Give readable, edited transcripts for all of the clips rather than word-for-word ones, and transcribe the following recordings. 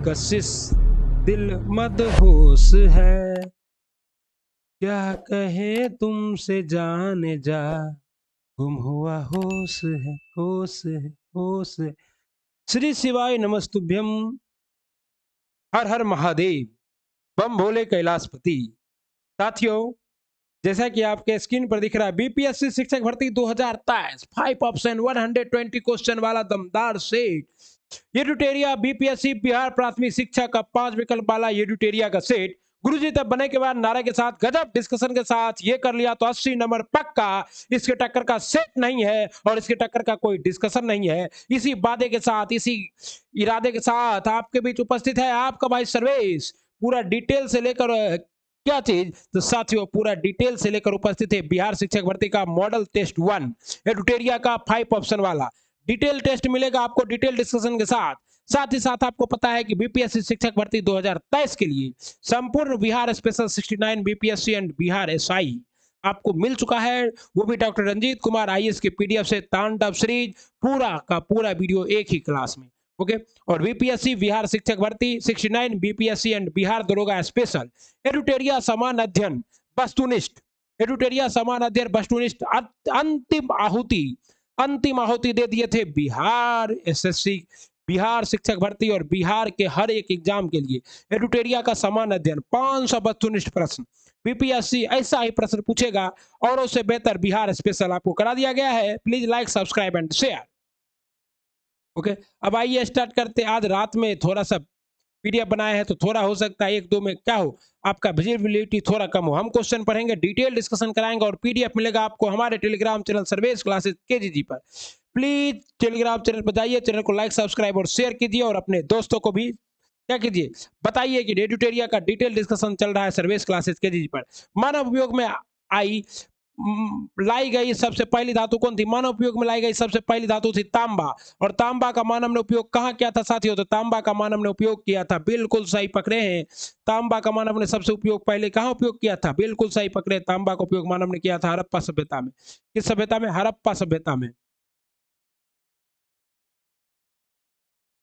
कशिश दिल मदहोश है, क्या कहे तुमसे जाने जा, गुम हुआ होश है, होश है, होश है। श्री शिवाय नमस्तुभ्यम। हर हर महादेव। बम भोले कैलाशपति। साथियों, जैसा कि आपके स्क्रीन पर दिख रहा है, बीपीएससी शिक्षक भर्ती 2023 5 ऑप्शन 120 क्वेश्चन वाला दमदार सेट। एडुटेरिया बीपीएससी बिहार प्राथमिक शिक्षा का 5 विकल्प वाला एडुटेरिया का सेट गुरुजी तब बने के बाद नारे के साथ गजब डिस्कशन के साथ ये कर लिया तो 80 नंबर पक्का। इसके टक्कर का सेट नहीं है और इसके टक्कर का कोई डिस्कशन नहीं है। इसी वादे के साथ, इसी इरादे के साथ आपके बीच उपस्थित है आपका भाई सर्वेश। पूरा डिटेल से लेकर क्या चीज तो साथियों, पूरा डिटेल से लेकर उपस्थित है बिहार शिक्षक भर्ती का मॉडल टेस्ट 1 एडुटेरिया का 5 ऑप्शन वाला डिटेल टेस्ट मिलेगा आपको डिटेल डिस्कशन के साथ। साथ ही साथ आपको पता है कि बीपीएससी शिक्षक भर्ती 2023 के लिए संपूर्ण Bihar special 69 BPSC and Bihar SI आपको मिल चुका है, वो भी डॉक्टर रंजीत कुमार आईएएस के पीडीएफ से तांडव सीरीज पूरा का पूरा वीडियो एक ही क्लास में। ओके। और बीपीएससी बिहार शिक्षक भर्ती 69 बीपीएससी एंड बिहार दरोगा स्पेशल एडुटेरिया समान अध्ययन वस्तुनिष्ठ, एडुटेरिया समान अध्ययन वस्तुनिष्ठ अंतिम आहुति दे दिए थे बिहार एसएससी, बिहार शिक्षक भर्ती और बिहार के हर एक एग्जाम के लिए एडुटेरिया का समान अध्ययन 500 वस्तुनिष्ठ प्रश्न। बीपीएससी ऐसा ही प्रश्न पूछेगा और उससे बेहतर बिहार स्पेशल आपको करा दिया गया है। Please like, subscribe and share. Okay. अब आइए स्टार्ट करते। आज रात में थोड़ा सा पीडीएफ बनाया है तो थोड़ा हो सकता है एक दो में क्या हो, आपका विजिबिलिटी थोड़ा कम हो। हम क्वेश्चन पढ़ेंगे, डिटेल डिस्कशन कराएंगे और पीडीएफ मिलेगा आपको हमारे टेलीग्राम चैनल सर्वेश क्लासेस केजीजी पर। प्लीज टेलीग्राम चैनल पर जाइए, चैनल को लाइक, सब्सक्राइब और शेयर कीजिए और अपने दोस्तों को भी क्या कीजिए, बताइए कि एडुटेरिया का डिटेल डिस्कशन चल रहा है सर्वेश क्लासेस केजीजी पर। मानव उपयोग में आई लाई गई सबसे पहली धातु कौन थी? मानव उपयोग में लाई गई सबसे पहली धातु थी तांबा। और तांबा का मानव ने उपयोग कहाँ किया था साथियों? तो तांबा का मानव ने उपयोग किया था, बिल्कुल सही पकड़े हैं। तांबा का मानव ने सबसे उपयोग पहले कहाँ उपयोग किया था? बिल्कुल सही पकड़े, तांबा का उपयोग मानव ने किया था हड़प्पा सभ्यता में। किस सभ्यता में? हड़प्पा सभ्यता में।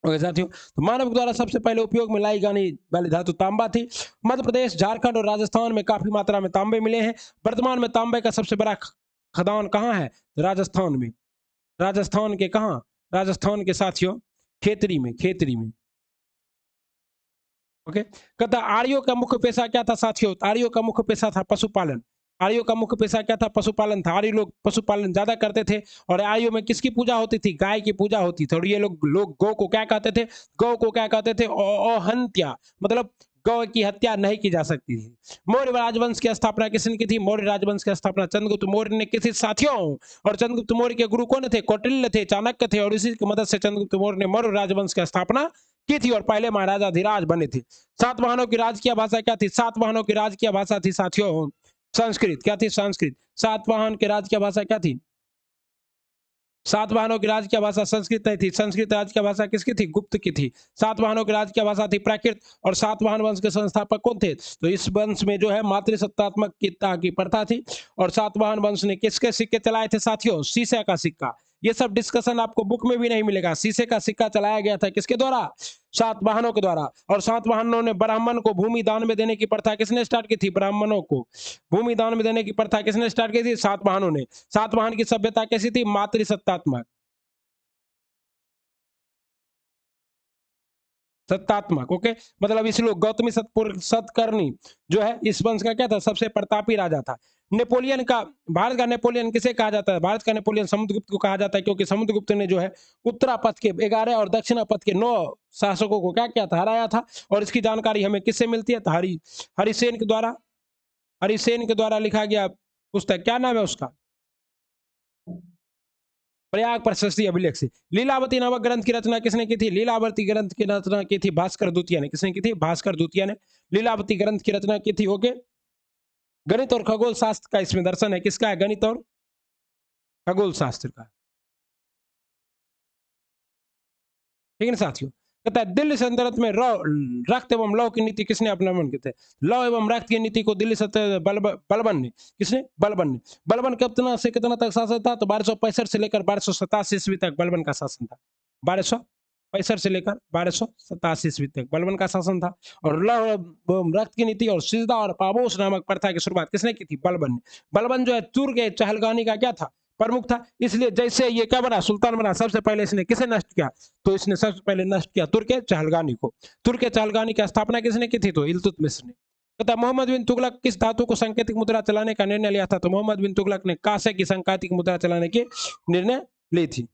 ओके साथियों, तो मानव द्वारा सबसे पहले उपयोग में लाई जाने वाली धातु तांबा थी। मध्य प्रदेश, झारखंड और राजस्थान में काफी मात्रा में तांबे मिले हैं। वर्तमान में तांबे का सबसे बड़ा खदान कहाँ है? तो राजस्थान में। राजस्थान के कहाँ? राजस्थान के साथियों खेतरी में, खेतरी में। ओके। कहता आर्यों का मुख्य पेशा क्या था साथियों? आर्यों का मुख्य पेशा था पशुपालन। आर्यों का मुख्य पेशा क्या था? पशुपालन था। आर्य लोग पशुपालन ज्यादा करते थे। और आर्यों में किसकी पूजा होती थी? गाय की पूजा होती थी। और ये लोग गौ को क्या कहते थे? गौ को क्या कहते थे? अहंत्या, मतलब गौ की हत्या नहीं की जा सकती थी। मौर्य राजवंश की स्थापना किसने की थी? मौर्य राजवंश की स्थापना चंद्रगुप्त मौर्य ने की थी साथियों। और चंद्रगुप्त मौर्य के गुरु कौन थे? कौटिल्य थे, चाणक्य थे। और इसी की मदद से चंद्रगुप्त मौर्य ने मौर्य राजवंश की स्थापना की थी और पहले महाराजा धीराज बने थे। सातवाहनों की राजकीय भाषा क्या थी? सातवाहनों की राजकीय भाषा थी साथियों संस्कृत। क्या थी? संस्कृत। सातवाहन की राजकीय भाषा क्या थी? सातवाहनों की राजकीय भाषा संस्कृत नहीं थी। संस्कृत राजकीय भाषा किसकी थी? गुप्त की थी। सातवाहनों की राजकीय भाषा थी प्राकृत। और सातवाहन वंश के संस्थापक कौन थे? तो इस वंश में जो है मातृसत्तात्मक की प्रथा थी। और सातवाहन वंश ने किसके सिक्के चलाए थे साथियों? शीशे का सिक्का। ये सब डिस्कशन आपको बुक में भी नहीं मिलेगा। शीशे का सिक्का चलाया गया था किसके द्वारा? सातवाहनों के द्वारा। और सातवाहनों ने ब्राह्मण को भूमि दान में देने की प्रथा किसने स्टार्ट की थी? ब्राह्मणों को भूमि दान में देने की प्रथा किसने स्टार्ट की थी? सातवाहनों ने। सातवाहन की सभ्यता कैसी थी? मातृसत्तात्मक, सत्तात्मक। ओके। मतलब इस लोग गौतमी सतकर्णी जो है इस वंश का क्या था? सबसे प्रतापी राजा था। नेपोलियन का, भारत का नेपोलियन किसे कहा जाता है? भारत का नेपोलियन समुद्रगुप्त को कहा जाता है, क्योंकि समुद्रगुप्त ने जो है उत्तरापथ के 11 और दक्षिणापथ के 9 शासकों को क्या किया था? हराया था। और इसकी जानकारी हमें किससे मिलती है? तो हरिसेन के द्वारा। हरिसेन के द्वारा लिखा गया पुस्तक, क्या नाम है उसका? प्रयाग प्रशस्ति अभिलेख से। लीलावती नामक ग्रंथ की रचना किसने की थी? लीलावती ग्रंथ की रचना की थी भास्कर द्वितीय ने। किसने की थी? भास्कर द्वितीय ने लीलावती ग्रंथ की रचना की थी। ओके। गणित और खगोल शास्त्र का इसमें दर्शन है। किसका है? गणित और खगोल शास्त्र का। ठीक है ना साथियों। कहता है दिल्ली सल्तनत में रक्त एवं लौ की नीति किसने अपनावन की थे? लौ एवं रक्त की नीति को दिल्ली सल्तनत बलबन ने। किसने? बलबन ने। बलबन कितना से कितना तक शासन था? तो 1265 से लेकर 1287 ईस्वी तक बलबन का शासन था। 1200 65 से लेकर 1287 ईस्वी तक बलबन का शासन था। और रक्त की नीति और सिजदा और पाबोस नामक प्रथा की शुरुआत किसने की थी? बलबन ने। बलबन जो है तुर्क चहलगानी का क्या था? प्रमुख था। इसलिए जैसे ये क्या बना, सुल्तान बना, सबसे पहले इसने किसे नष्ट किया? तो इसने सबसे पहले नष्ट किया तुर्क चहलगानी को। तुर्क चहलगानी की स्थापना किसने की थी? तो इल्तुतमिश ने। तथा मोहम्मद बिन तुगलक किस धातु को सांकेतिक मुद्रा चलाने का निर्णय लिया था? तो मोहम्मद बिन तुगलक ने कांसे की सांकेतिक मुद्रा चलाने की निर्णय ली थी।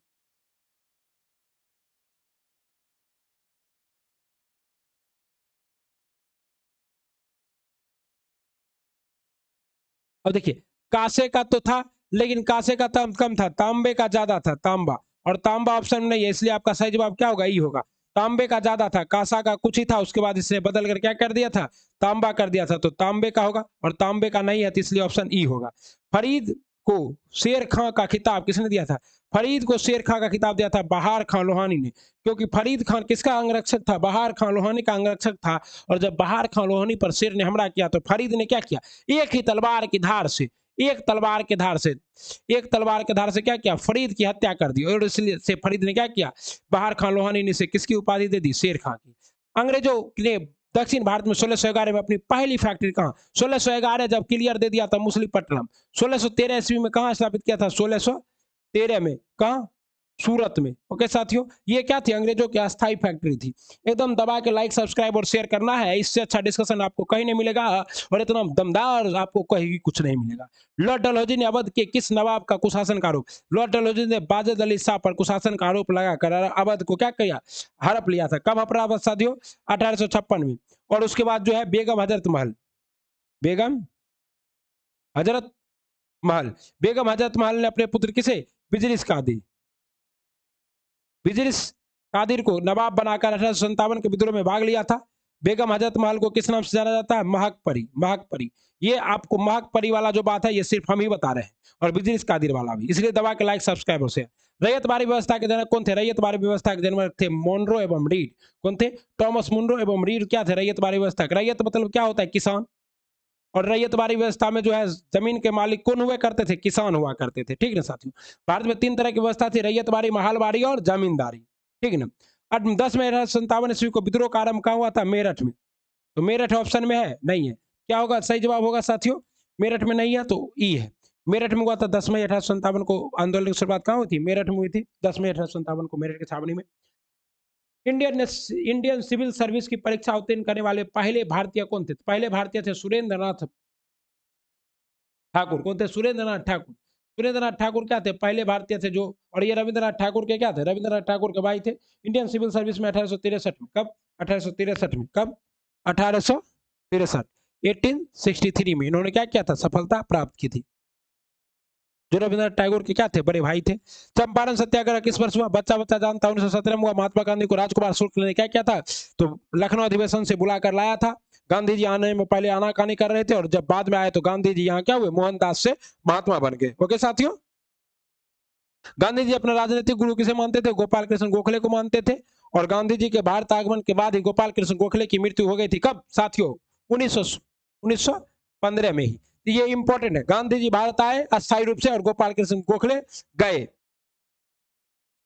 अब देखिए, कांसे का तो था, लेकिन कांसे का दाम कम था, तांबे का ज्यादा था, तांबा। और तांबा ऑप्शन में नहीं है, इसलिए आपका सही जवाब क्या होगा? ई होगा। तांबे का ज्यादा था, कांसा का कुछ ही था, उसके बाद इसने बदल कर क्या कर दिया था? तांबा कर दिया था, तो तांबे का होगा। और तांबे का नहीं है, तो इसलिए ऑप्शन ई होगा। फरीद को शेर खां का खिताब किसने दिया था? फरीद को शेर खां का खिताब दिया था बहार खां लोहानी ने। क्योंकि फरीद खान किसका अंगरक्षक था? बहार खां लोहानी का अंगरक्षक था। और जब बहार खां लोहानी पर शेर ने हमला किया, तो फरीद ने क्या किया? एक ही तलवार की धार से, एक तलवार के धार से, एक तलवार के धार से क्या किया? फरीद की हत्या कर दी। और इसलिए से फरीद ने क्या किया? बहार खान लोहानी ने इसे किसकी उपाधि दे दी? शेर खां की। अंग्रेजों ने दक्षिण भारत में 1611 में अपनी पहली फैक्ट्री कहा? 1611 जब क्लियर दे दिया था मुसलीपट्टनम। 1613 ईस्वी में कहा स्थापित किया था? 1613 में कहा? सूरत में। ओके साथियों, ये क्या थी? अंग्रेजों की अस्थाई फैक्ट्री थी। एकदम दबा के लाइक सब्सक्राइब और शेयर करना है, इससे अच्छा डिस्कशन आपको कहीं नहीं मिलेगा। और इतना दमदार आपको कहीं कुछ नहीं मिलेगा। लॉर्ड डलहौजी ने अवध के किस नवाब का कुशासन का आरोप? लॉर्ड डलहौजी ने बाजद अली शाह पर कुशासन का आरोप लगाकर अवध को क्या किया? हड़प लिया था। कब हड़पा अवध साथियों? 1856 में। और उसके बाद जो है बेगम हजरत महल, बेगम हजरत महल, बेगम हजरत महल ने अपने पुत्र किसे? बिजलिस कादिर, बिजलिस कादिर को नवाब बनाकर 1857 के विद्रोह में भाग लिया था। बेगम हजरत महल को किस नाम से जाना जाता है? महक परी, महक परी। ये आपको महक परी वाला जो बात है, ये सिर्फ हम ही बता रहे हैं। और बिजलिस कादिर वाला भी, इसलिए दबा के लाइक सब्सक्राइब और शेयर। रैयतबारी व्यवस्था के जनक कौन थे? रैयतबारी व्यवस्था के जनक थे मोनरो एवं रीड। कौन थे? टॉमस मुनरो एवं रीड क्या थे? रैयतबारी व्यवस्था। रैयत मतलब क्या होता है? किसान। और रैयतबारी व्यवस्था में जो है जमीन के मालिक कौन हुआ करते थे? किसान हुआ करते थे। ठीक ना साथियों? भारत में 3 तरह की व्यवस्था थी, रैयतबारी, महलबारी और जमींदारी। ठीक ना? 10 में 1857 ईस्वी को विद्रोह का आरंभ कहाँ हुआ था? मेरठ में। तो मेरठ ऑप्शन में है? नहीं है। क्या होगा सही जवाब? होगा साथियों, मेरठ में नहीं है तो ई है। मेरठ में हुआ था 10 मई 1857 को। आंदोलन की शुरुआत कहाँ हुई थी? मेरठ में हुई थी 10 मई 1857 को, मेरठ की छावनी में। इंडियन इंडियन सिविल सर्विस की परीक्षा उत्तीर्ण करने वाले पहले भारतीय कौन थे? पहले भारतीय थे सुरेंद्र नाथ ठाकुर। कौन थे? सुरेंद्रनाथ ठाकुर। सुरेंद्रनाथ ठाकुर क्या थे? पहले भारतीय थे जो। और ये रविंद्रनाथ ठाकुर के क्या थे? रविंद्रनाथ ठाकुर के भाई थे। इंडियन सिविल सर्विस में 1863 में। कब? 1863 में। कब? 1863, 1863 में इन्होंने क्या किया था? सफलता प्राप्त की थी। जो रविंद्रनाथ टैगोर के क्या थे? बड़े भाई थे। चंपारण सत्याग्रह किस वर्ष हुआ? बच्चा बच्चा जानता 1917 में हुआ। महात्मा गांधी को राजकुमार शुक्ल ने क्या किया था? तो लखनऊ अधिवेशन से बुलाकर लाया था। गांधी जी आने में पहले आनाकानी कर रहे थे, और जब बाद में आए तो गांधी जी यहाँ क्या हुए? मोहनदास से महात्मा बन गए। ओके साथियों, गांधी जी अपना राजनीतिक गुरु किसे मानते थे? गोपाल कृष्ण गोखले को मानते थे। और गांधी जी के भारत आगमन के बाद ही गोपाल कृष्ण गोखले की मृत्यु हो गई थी। कब साथियों? 1915 में ही। तो ये इंपॉर्टेंट है। गांधी जी भारत आए अस्थायी रूप से, और गोपाल कृष्ण गोखले गए।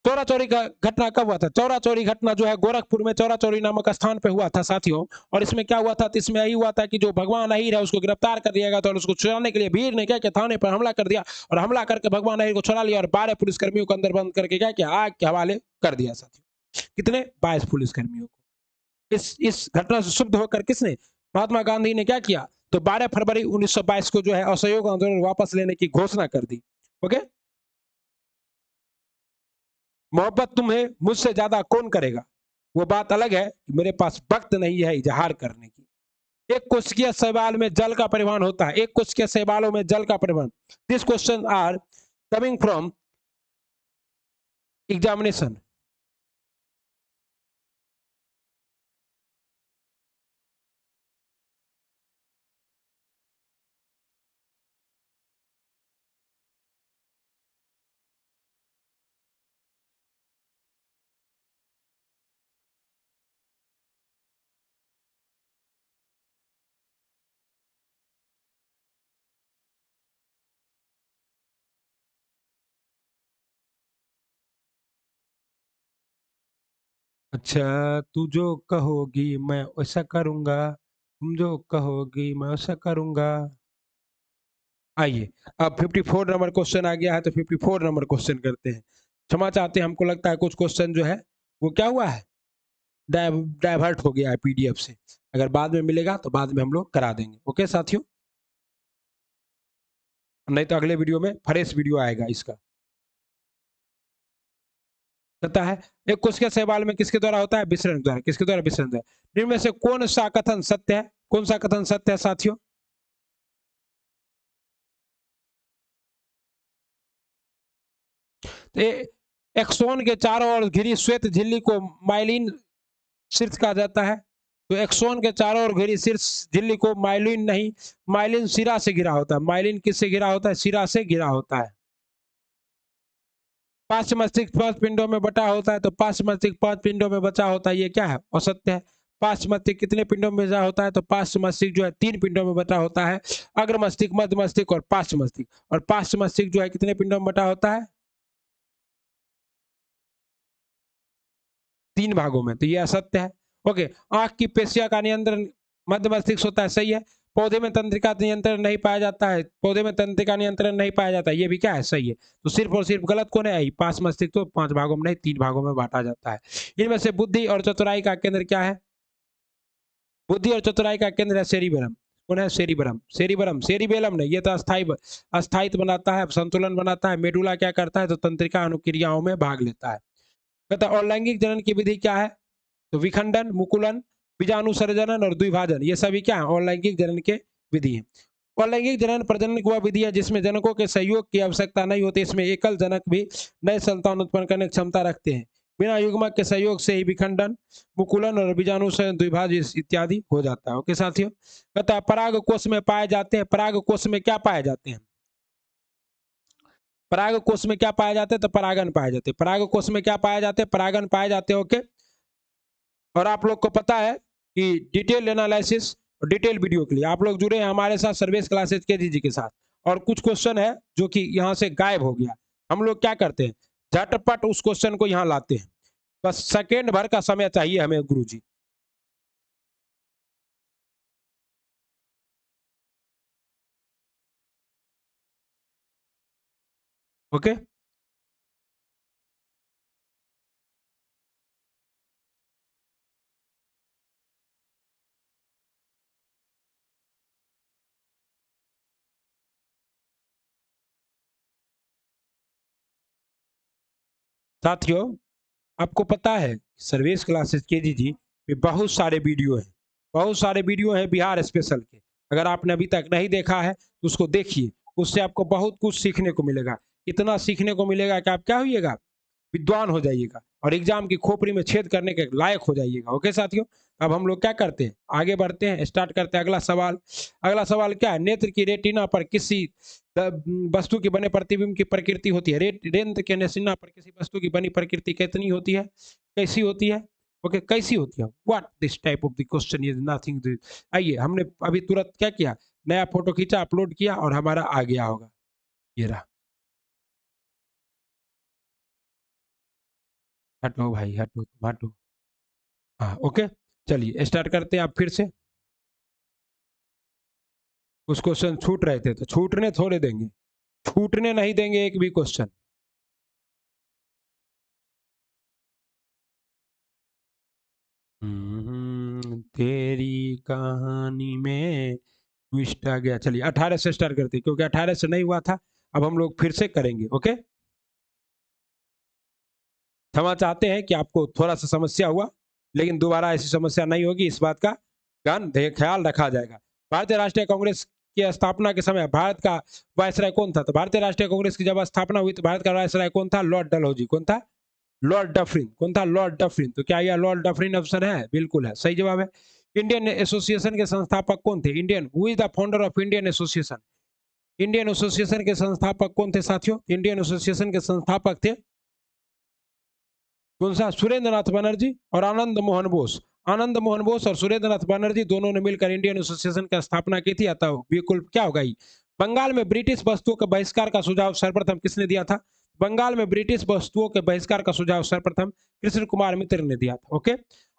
चौरा चौरी का घटना कब हुआ था? चौरा चौरी घटना जो है गोरखपुर में चौरा चौरी नामक स्थान पे हुआ था साथियों। और इसमें क्या हुआ था? तो इसमें यही हुआ था कि जो भगवान अहीर है उसको गिरफ्तार कर दिया गया था, और उसको छुड़ाने के लिए भीड़ ने क्या किया? थाने पर हमला कर दिया। और हमला करके भगवान अहीर को छुड़ा लिया, और 12 पुलिसकर्मियों को अंदर बंद करके क्या किया? आग के हवाले कर दिया साथियों। कितने? 22 पुलिसकर्मियों को। इस घटना से शुद्ध होकर किसने? महात्मा गांधी ने क्या किया? तो 12 फरवरी 1922 को जो है असहयोग आंदोलन वापस लेने की घोषणा कर दी। ओके। मोहब्बत तुम्हें मुझसे ज्यादा कौन करेगा? वो बात अलग है कि मेरे पास वक्त नहीं है इजहार करने की। एक कोशिकीय शैवाल में जल का परिवहन होता है। एक कोशिकीय शैवालों में जल का परिवहन। This question are coming from examination. अच्छा, तू जो कहोगी मैं वैसा करूँगा, तुम जो कहोगी मैं वैसा करूँगा। आइए, अब 54 नंबर क्वेश्चन आ गया है तो 54 नंबर क्वेश्चन करते हैं। क्षमा चाहते हैं, हमको लगता है कुछ क्वेश्चन जो है वो क्या हुआ है, डाइवर्ट हो गया है पीडीएफ से। अगर बाद में मिलेगा तो बाद में हम लोग करा देंगे। ओके साथियों, नहीं तो अगले वीडियो में फ्रेश वीडियो आएगा इसका। पता है, एक कोशिका शैवाल में किसके द्वारा होता है, विसरण द्वारा। किसके द्वारा, विसरण द्वारा। इनमें से कौन सा कथन सत्य है, कौन सा कथन सत्य है साथियों? तो एक्सोन के चारों ओर घिरी श्वेत झिल्ली को माइलिन शीर्ष कहा जाता है। तो एक्सोन के चारों ओर घिरी शीर्ष झिल्ली को माइलिन नहीं, माइलिन सिरा से घिरा होता है। माइलिन किससे घिरा होता है, सिरा से घिरा होता है। पांच मस्तिष्क पांच पिंडों में बटा होता है, तो पांच मस्तिष्क पांच पिंडों में बचा होता है, ये क्या है, असत्य है। पांच मस्तिष्क कितने पिंडों में बचा होता है, तो पांच मस्तिष्क जो है तीन पिंडों में बटा होता है। अग्र मस्तिष्क, मध्य मस्तिष्क और पांच मस्तिष्क। और पांच मस्तिष्क जो है कितने पिंडों में बटा होता है, तीन भागों में, तो ये असत्य है। ओके, आंख की पेशिया का नियंत्रण मध्य मस्तिष्क होता है, सही है। पौधे में तंत्रिका नियंत्रण नहीं पाया जाता है, पौधे में तंत्रिका नियंत्रण नहीं पाया जाता है, ये भी क्या है, सही है। तो सिर्फ और सिर्फ गलत कौन है, आई पांच मस्तिष्क तो पांच भागों में नहीं तीन भागों में बांटा जाता है। इनमें से बुद्धि और चतुराई का केंद्र क्या है, बुद्धि और चतुराई का केंद्र है सेरिबेलम। कौन है, सेरिबेलम। सेरिबेलम, सेरिबेलम नहीं, ये तो अस्थायित्व बनाता है, संतुलन बनाता है। मेडुला क्या करता है, तो तंत्रिका अनुक्रियाओं में भाग लेता है। कहता और लैंगिक जनन की विधि क्या है, तो विखंडन, मुकुलन, बीजाणुसर्जन और द्विभाजन, ये सभी क्या है, अलैंगिक जनन के विधि है। अलैंगिक जनन प्रजनन की वह विधि है जिसमें जनकों के सहयोग की आवश्यकता नहीं होती। इसमें एकल जनक भी नए संतान उत्पन्न करने की क्षमता रखते हैं। बिना युग्मक के सहयोग से ही विखंडन, मुकुलन और बीजाणुसर्जन, द्विभाजन इत्यादि हो जाता है। ओके साथियों, कहता है पराग कोष में पाए जाते हैं। पराग कोष में क्या पाए जाते हैं, पराग कोष में क्या पाए जाते हैं, तो परागन पाए जाते हैं। पराग कोष में क्या पाए जाते हैं, परागन पाए जाते हैं। ओके, और आप लोग को पता है कि डिटेल एनालिसिस और डिटेल वीडियो के लिए आप लोग जुड़े हैं हमारे साथ सर्विस क्लासेज के जी के साथ। और कुछ क्वेश्चन है जो कि यहाँ से गायब हो गया, हम लोग क्या करते हैं, झटपट उस क्वेश्चन को यहाँ लाते हैं। बस सेकेंड भर का समय चाहिए हमें गुरुजी। ओके, साथियों आपको पता है सर्विस क्लासेस के जी में बहुत सारे वीडियो हैं, बहुत सारे वीडियो हैं बिहार स्पेशल के। अगर आपने अभी तक नहीं देखा है तो उसको देखिए, उससे आपको बहुत कुछ सीखने को मिलेगा। इतना सीखने को मिलेगा कि आप क्या होइएगा, विद्वान हो जाइएगा और एग्जाम की खोपड़ी में छेद करने के लायक हो जाइएगा। ओके साथियों, अब हम लोग क्या करते हैं, आगे बढ़ते हैं, स्टार्ट करते हैं अगला सवाल। अगला सवाल क्या है, नेत्र की रेटिना पर किसी वस्तु की बने प्रतिबिंब की प्रकृति होती है। नेत्र के रेटिना पर किसी वस्तु की बनी प्रकृति कितनी होती है, कैसी होती है। ओके, कैसी होती है, what this type of the question is nothing. आइए, हमने अभी तुरंत क्या किया, नया फोटो खींचा, अपलोड किया और हमारा आ गया होगा, ये रहा। हटो भाई, हटो हटो। हाँ ओके, चलिए स्टार्ट करते हैं आप फिर से। कुछ क्वेश्चन छूट रहे थे तो छूटने थोड़े देंगे, छूटने नहीं देंगे एक भी क्वेश्चन। तेरी कहानी में ट्विस्ट आ गया। चलिए 18 से स्टार्ट करते हैं, क्योंकि 18 से नहीं हुआ था, अब हम लोग फिर से करेंगे। ओके, क्षमा चाहते हैं कि आपको थोड़ा सा समस्या हुआ, लेकिन दोबारा ऐसी समस्या नहीं होगी, इस बात का ख्याल रखा जाएगा। भारतीय राष्ट्रीय कांग्रेस की स्थापना के समय भारत का वायसराय कौन था, तो भारतीय राष्ट्रीय कांग्रेस की जब स्थापना हुई तो भारत का वायसराय कौन था, लॉर्ड डलहौजी। कौन था, लॉर्ड डफरिन। कौन था, लॉर्ड डफरिन। तो क्या यह लॉर्ड डफरिन ऑप्शन है, बिल्कुल है, सही जवाब है। इंडियन एसोसिएशन के संस्थापक कौन थे, Indian who is the founder of Indian association. Indian association के संस्थापक कौन थे साथियों, इंडियन एसोसिएशन के संस्थापक थे कौन सा, सुरेंद्र नाथ बनर्जी और आनंद मोहन बोस। आनंद मोहन बोस और सुरेंद्र नाथ बनर्जी दोनों ने मिलकर इंडियन एसोसिएशन की स्थापना की थी। अतः बिल्कुल क्या होगा, बंगाल में ब्रिटिश वस्तुओं के बहिष्कार का सुझाव सर्वप्रथम किसने दिया था, बंगाल में ब्रिटिश वस्तुओं के बहिष्कार का सुझाव सर्वप्रथम कृष्ण कुमार मित्र ने दिया था। ओके।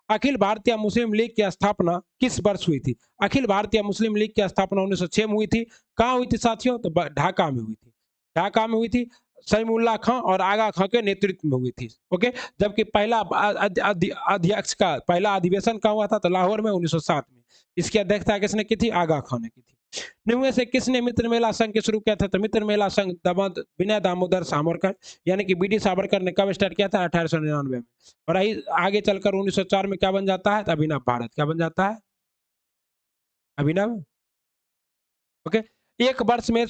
अखिल भारतीय मुस्लिम लीग की स्थापना किस वर्ष हुई थी? अखिल भारतीय मुस्लिम लीग की स्थापना 1906 में हुई थी। कहाँ हुई थी साथियों? तो ढाका में हुई थी। ढाका में हुई थी। सलीमुल्लाह खां और आगा खां के नेतृत्व में हुई थी। ओके। जबकि पहला अध्यक्ष का पहला अधिवेशन कहाँ हुआ था? तो लाहौर में 1907 में। इसकी अध्यक्षता किसने की थी? आगा खां ने की थी। निम्न से किसने मित्र मेला संघ के शुरू किया था? तो मित्र मेला संघ विनय दामोदर सावरकर यानी कि बी डी सावरकर ने कब स्टार्ट किया था? 1899 में। और आगे चलकर 1904 में क्या बन जाता है? अभिनव भारत। क्या बन जाता है? अभिनव। ओके। एक वर्ष में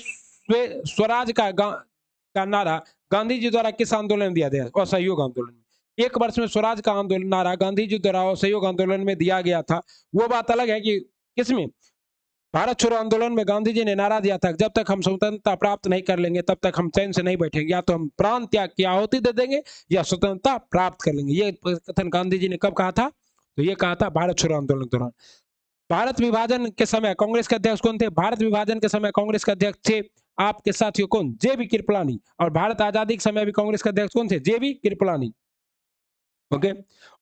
स्वराज का नारा गांधी जी द्वारा किस आंदोलन में दिया गया? असहयोग आंदोलन में। एक वर्ष में स्वराज का आंदोलन नारा गांधी जी द्वारा असहयोग आंदोलन में दिया गया था। वो बात अलग है कि किसमें? भारत छोड़ो आंदोलन में गांधी जी ने नारा दिया था, जब तक हम स्वतंत्रता प्राप्त नहीं कर लेंगे तब तक हम चैन से नहीं बैठेंगे, या तो हम प्राण त्याग की आहुति दे देंगे या स्वतंत्रता प्राप्त कर लेंगे। ये कथन गांधी जी ने कब कहा था? तो ये कहा था भारत छोड़ो आंदोलन के दौरान। भारत विभाजन के समय कांग्रेस के अध्यक्ष कौन थे? भारत विभाजन के समय कांग्रेस के अध्यक्ष थे आपके साथियों कौन? J B Kripalani. और भारत आजादी के समय भी कांग्रेस के अध्यक्ष कौन थे? जे बी कृपलानी। ओके।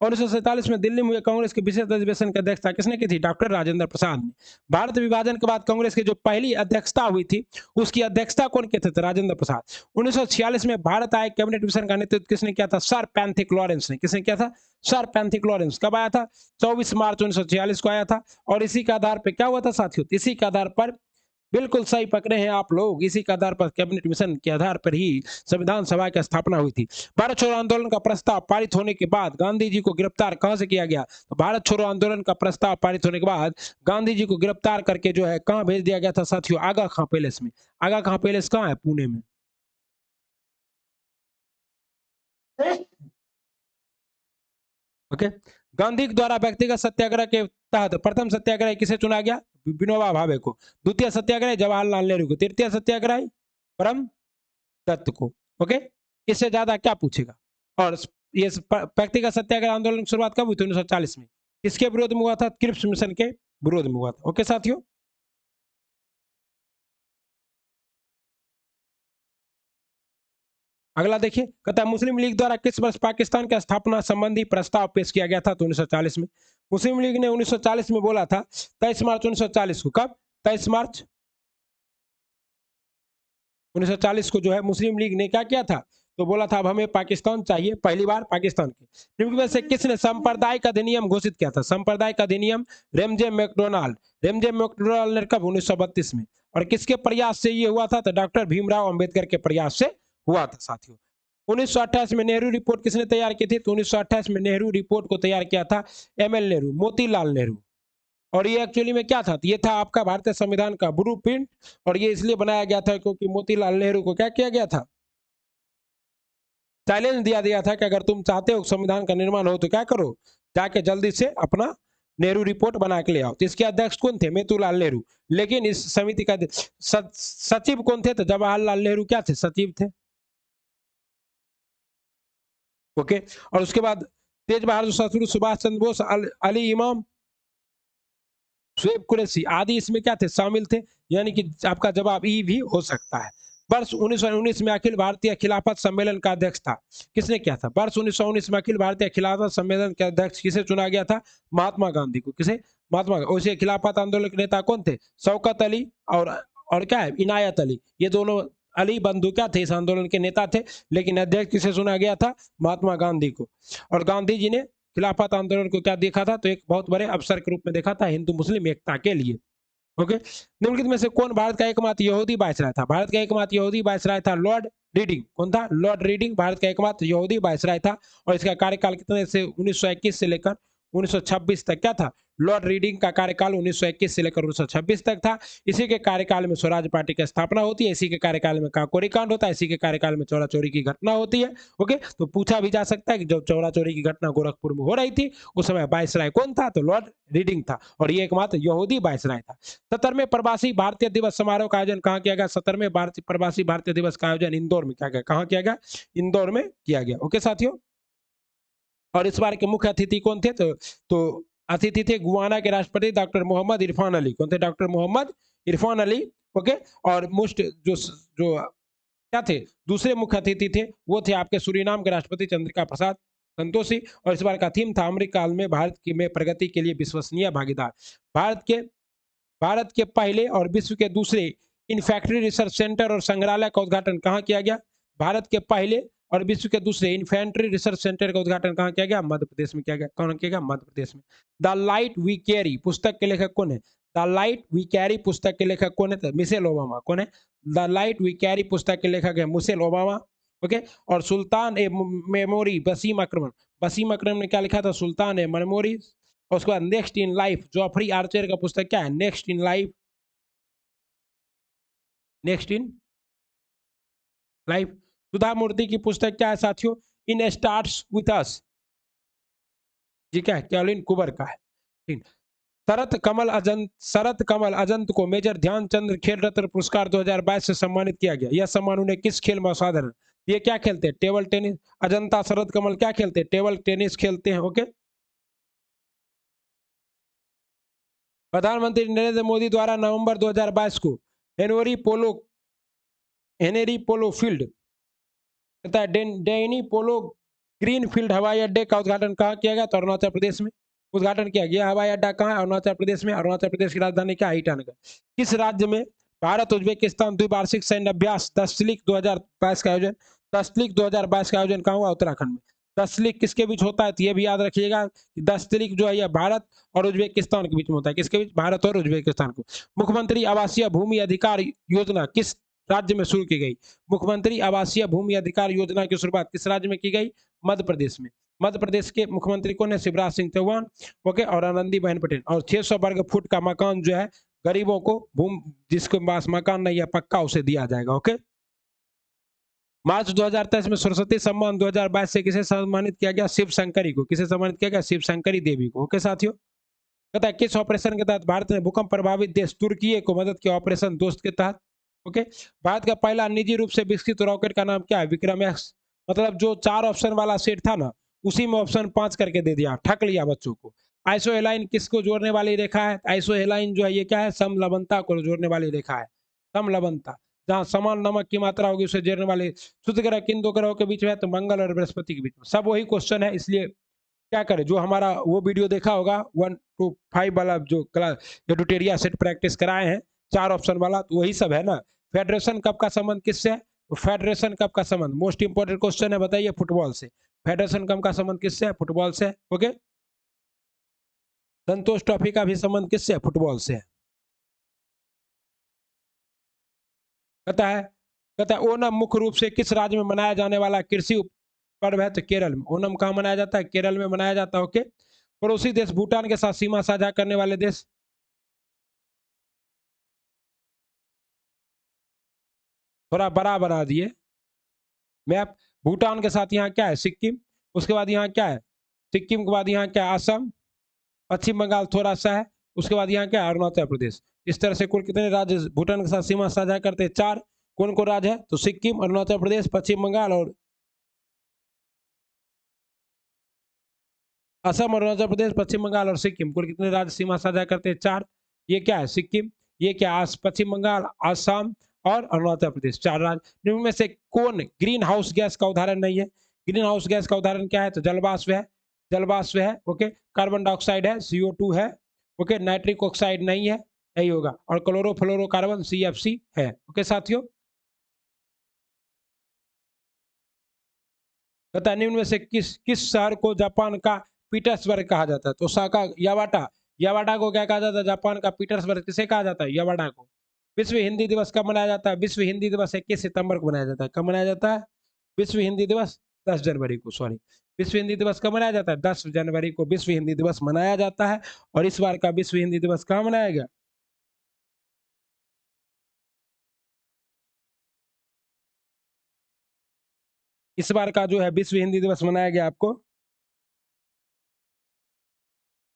1947 में दिल्ली में हुए कांग्रेस के विशेष अधिवेशन की अध्यक्षता किसने की थी? डॉक्टर राजेंद्र प्रसाद ने। भारत विभाजन के बाद कांग्रेस की जो पहली अध्यक्षता हुई थी उसकी अध्यक्षता कौन किए थे? राजेंद्र प्रसाद। 1946 में भारत आए कैबिनेट मिशन का नेतृत्व किसने किया था? सर पैंथिक लॉरेंस ने। किसने किया था? Sir Pethick Lawrence. कब आया था? 24 मार्च 1946 को आया था। और इसी के आधार पर क्या हुआ था साथियों? इसी के आधार पर बिल्कुल सही पकड़े हैं आप लोग। इसी के आधार पर कैबिनेट मिशन के आधार पर ही संविधान सभा की स्थापना हुई थी। भारत छोड़ो आंदोलन का प्रस्ताव पारित होने के बाद गांधी जी को गिरफ्तार कहां से किया गया? तो भारत छोड़ो आंदोलन का प्रस्ताव पारित होने के बाद गांधी जी को गिरफ्तार करके जो है कहां भेज दिया गया था साथियों? आगा खां पैलेस में। आगा खां पैलेस कहां है? पुणे में। ओके। गांधी द्वारा व्यक्तिगत सत्याग्रह के तहत प्रथम सत्याग्रह किसे चुना गया? विनोबा भावे को। द्वितीय सत्याग्रह जवाहरलाल नेहरू को। तृतीय सत्याग्रह परम दत्त को। ओके। इससे ज्यादा क्या पूछेगा? और ये व्यक्तिगत सत्याग्रह आंदोलन की शुरुआत कब हुई थी? 1940 में। किसके विरोध में हुआ था? क्रिप्स मिशन के विरोध में हुआ था। ओके साथियों। अगला देखिए, कहता है मुस्लिम लीग द्वारा किस वर्ष पाकिस्तान की स्थापना संबंधी प्रस्ताव पेश किया गया था? तो 1940 में। मुस्लिम लीग ने 1940 में बोला था 23 मार्च 1940 को। कब? 23 मार्च 1940 को जो है मुस्लिम लीग ने क्या किया था? तो बोला था अब हमें पाकिस्तान चाहिए, पहली बार पाकिस्तान के। निम्न में से किसने सांप्रदायिक अधिनियम घोषित किया था? सांप्रदायिक अधिनियम रेमजे मैकडोनाल्ड। रेमजे मैकडोनाल्ड ने कब? 1932 में। और किसके प्रयास से ये हुआ था? तो डॉक्टर भीमराव अंबेडकर के प्रयास से हुआ था साथियों। 1928 में नेहरू रिपोर्ट किसने तैयार की थी? तो 1928 में नेहरू रिपोर्ट को तैयार किया था एमएल नेहरू, मोतीलाल नेहरू। और ये एक्चुअली में क्या था? ये था आपका भारतीय संविधान का ब्लूप्रिंट। और ये इसलिए बनाया गया था क्योंकि मोतीलाल नेहरू को क्या किया गया था? चैलेंज दिया गया था कि अगर तुम चाहते हो संविधान का निर्माण हो तो क्या करो, जाके जल्दी से अपना नेहरू रिपोर्ट बना के ले आओ। तो इसके अध्यक्ष कौन थे? मोतीलाल नेहरू। लेकिन इस समिति का सचिव कौन थे? तो जवाहरलाल नेहरू क्या थे? सचिव थे। ओके। और उसके बाद तेज बहादुर शास्त्री, सुभाष चंद्र बोस, अली इमाम, शुएब कुरैशी आदि इसमें क्या थे? शामिल थे। यानी कि आपका जवाब ई भी हो सकता है। वर्ष 1919 में अखिल भारतीय खिलाफत सम्मेलन का अध्यक्ष था किसने किया था? वर्ष 1919 में अखिल भारतीय खिलाफत सम्मेलन के अध्यक्ष किसे चुना गया था? महात्मा गांधी को। किसे? महात्मा गांधी। उसे खिलाफत आंदोलन के नेता कौन थे? शौकत अली और क्या है? इनायत अली। ये दोनों अली बंधु क्या थे? इस आंदोलन के नेता थे। लेकिन अध्यक्ष किसे चुना गया था? महात्मा गांधी को। और गांधी जी ने खिलाफत आंदोलन को क्या देखा था? तो एक बहुत बड़े अवसर के रूप में देखा था, हिंदू मुस्लिम एकता के लिए। ओके। निम्नलिखित में से कौन भारत का एकमात्र यहूदी वायसराय था? भारत का एकमात्र यहूदी वायसराय था लॉर्ड रीडिंग। कौन था? लॉर्ड रीडिंग भारत का एकमात्र यहूदी वायसराय था। और इसका कार्यकाल कितने से? 1921 से लेकर 1926 तक क्या था? लॉर्ड रीडिंग का कार्यकाल 1921 से लेकर 1926 तक था। इसी के कार्यकाल में स्वराज पार्टी की स्थापना होती है। इसी के कार्यकाल में काकोरी कांड होता है। इसी के कार्यकाल में चौरा चोरी की घटना होती है। ओके। तो पूछा भी जा सकता है कि जब चौरा चोरी की घटना गोरखपुर में हो रही थी उस समय वायसराय कौन था? तो लॉर्ड रीडिंग था। और ये एकमात्र यहूदी वायसराय था। 17वें प्रवासी भारतीय दिवस समारोह का आयोजन कहाँ किया गया? 17वें प्रवासी भारतीय दिवस का आयोजन इंदौर में किया गया। कहाँ किया गया? इंदौर में किया गया। ओके साथियों। और इस बार के मुख्य अतिथि कौन थे? तो अतिथि थे गुआना के राष्ट्रपति डॉक्टर मोहम्मद इरफान अली। कौन थे? डॉक्टर मोहम्मद इरफान अली। ओके। और मुस्ट जो जो क्या थे, दूसरे मुख्य अतिथि थे, वो थे आपके सूरीनाम के राष्ट्रपति चंद्रिका प्रसाद संतोषी। और इस बार का थीम था अमृत काल में भारत की में प्रगति के लिए विश्वसनीय भागीदार। भारत के भारत के पहले और विश्व के दूसरे इन फैक्ट्री रिसर्च सेंटर और संग्रहालय का उद्घाटन कहाँ किया गया? भारत के पहले और विश्व के दूसरे इन्फेंट्री रिसर्च सेंटर का उद्घाटन कहाँ किया गया? मध्य प्रदेश में किया गया। कौन किया गया? मध्य प्रदेश में। द लाइट वी कैरी पुस्तक के लेखक कौन है? द लाइट वी कैरी पुस्तक के लेखक कौन है? Michelle Obama. कौन है? द लाइट वी कैरी पुस्तक के लेखक है मिशेल ओबामा। ओके। और सुल्तान ए मेमोरी वसीम अकरम ने क्या लिखा था? सुल्तान ए मेमोरी। और उसके बाद next in life Jeffrey Archer का पुस्तक क्या है? Next in life. Next in life. Sudha Murthy की पुस्तक क्या है साथियों? इन स्टार्ट्स विथ अस। जी क्या है? कैरोलिन कुबर का है। ठीक। शरत कमल अजंत को मेजर ध्यानचंद खेल रत्न पुरस्कार 2022 से सम्मानित किया गया। यह सम्मान उन्हें किस खेल में असाधारण? ये क्या खेलते हैं? Table tennis. अजंता शरत कमल क्या खेलते हैं? टेबल टेनिस खेलते हैं। ओके। प्रधानमंत्री नरेंद्र मोदी द्वारा नवंबर 2022 को हेनरी पोलो फील्ड तथा डेनी पोलो ग्रीन फील्ड हवाई अड्डे का उद्घाटन कहाँ किया गया? तो अरुणाचल प्रदेश में उद्घाटन किया गया। हवाई अड्डा कहाँ है? अरुणाचल प्रदेश में। अरुणाचल प्रदेश की राजधानी क्या है? ईटानगर। किस राज्य में भारत उज्बेकिस्तान द्विवार्षिक सैन्य अभ्यास 10 लीग 2022 का आयोजन? 10 लीग 2022 का आयोजन कहाँ हुआ? उत्तराखंड में। 10 लीग किसके बीच होता है? तो ये भी याद रखिएगा कि 10 लीग जो है यह भारत और उज्बेकिस्तान के बीच में होता है। किसके बीच? भारत और उज्बेकिस्तान को। मुख्यमंत्री आवासीय भूमि अधिकार योजना किस राज्य में शुरू की गई? मुख्यमंत्री आवासीय भूमि अधिकार योजना की शुरुआत किस राज्य में की गई? मध्य प्रदेश में। मध्य प्रदेश के मुख्यमंत्री कौन है? शिवराज सिंह चौहान। ओके। और आनंदीबेन पटेल। और 600 वर्ग फुट का मकान जो है गरीबों को जिसके पास मकान नहीं है पक्का उसे दिया जाएगा। ओके। मार्च 2023 में सरस्वती सम्मान 2022 से किसे सम्मानित किया गया? शिव शंकरी को। किसे सम्मानित किया गया? शिव शंकरी देवी को। ओके साथियों। कहता है किस ऑपरेशन के तहत भारत ने भूकंप प्रभावित देश तुर्की को मदद की? ऑपरेशन दोस्त के तहत। ओके। भारत का पहला निजी रूप से विकसित रॉकेट का नाम क्या है? विक्रम एक्स। मतलब जो 4 ऑप्शन वाला सेट था ना उसी में ऑप्शन 5 करके दे दिया, ठक लिया बच्चों को। आइसोहेलाइन किसको जोड़ने वाली रेखा है? आइसोहेलाइन जो है ये क्या है? समलवणता को जोड़ने वाली रेखा है। समलवणता जहां समान नमक की मात्रा होगी उसे जोड़ने वाले शुद्ध ग्रह किन दो ग्रहों के बीच में है? तो मंगल और बृहस्पति के बीच में। सब वही क्वेश्चन है, इसलिए क्या करें, जो हमारा वो वीडियो देखा होगा 1 to 5 वाला जो क्लास एडुटेरिया सेट प्रैक्टिस कराए हैं 4 ऑप्शन वाला, तो वही सब है ना। फेडरेशन कप का संबंध किससे है? तो फेडरेशन कप का संबंध मोस्ट इंपोर्टेंट क्वेश्चन है, बताइए, फुटबॉल से। फेडरेशन कप का संबंध किससे है? फुटबॉल से। ओके। संतोष ट्रॉफी का भी संबंध किससे है? फुटबॉल से। कहता है ओणम मुख्य रूप से किस राज्य में मनाया जाने वाला कृषि पर्व है? तो केरल में। ओणम कहाँ मनाया जाता है? केरल में मनाया जाता है। ओके। पड़ोसी देश भूटान के साथ सीमा साझा करने वाले देश? थोड़ा बड़ा बना दिए मैप। भूटान के साथ यहाँ क्या है? सिक्किम। उसके बाद यहाँ क्या है? सिक्किम के बाद यहाँ क्या है? असम। पश्चिम बंगाल थोड़ा सा है। उसके बाद यहाँ क्या है? अरुणाचल प्रदेश। इस तरह से कुल कितने राज्य भूटान के साथ सीमा साझा करते हैं? 4। कौन कौन राज्य है? तो सिक्किम, अरुणाचल प्रदेश, पश्चिम बंगाल और असम, अरुणाचल प्रदेश, पश्चिम बंगाल और सिक्किम। कुल कितने राज्य सीमा साझा करते हैं? 4। ये क्या है? सिक्किम। ये क्या? पश्चिम बंगाल, असम और अरुणाचल प्रदेश। 4 राज्य। इनमें से कौन ग्रीन हाउस गैस का उदाहरण नहीं है? ग्रीन हाउस गैस का उदाहरण क्या है? तो जलवाष्प है। जलवाष्प है। ओके। कार्बन डाइऑक्साइड है, CO2 है। ओके। नाइट्रिक ऑक्साइड नहीं है, यही होगा। और क्लोरोफ्लोरोकार्बन CFC है। ओके साथियों। बता निम्न में से किस किस शहर को जापान का पीटर्सबर्ग कहा जाता है? तो ओसाका, यावाटा। यावाटा को क्या कहा जाता है? जापान का पीटर्सबर्ग किसे कहा जाता है? यावाटा को। विश्व हिंदी दिवस कब मनाया जाता है? विश्व हिंदी दिवस 21 सितंबर को मनाया जाता है। कब मनाया जाता है? विश्व हिंदी दिवस 10 जनवरी को, सॉरी। विश्व हिंदी दिवस कब मनाया जाता है? 10 जनवरी को विश्व हिंदी दिवस मनाया जाता है। और इस बार का विश्व हिंदी दिवस कहाँ मनाया गया? इस बार का जो है विश्व हिंदी दिवस मनाया गया आपको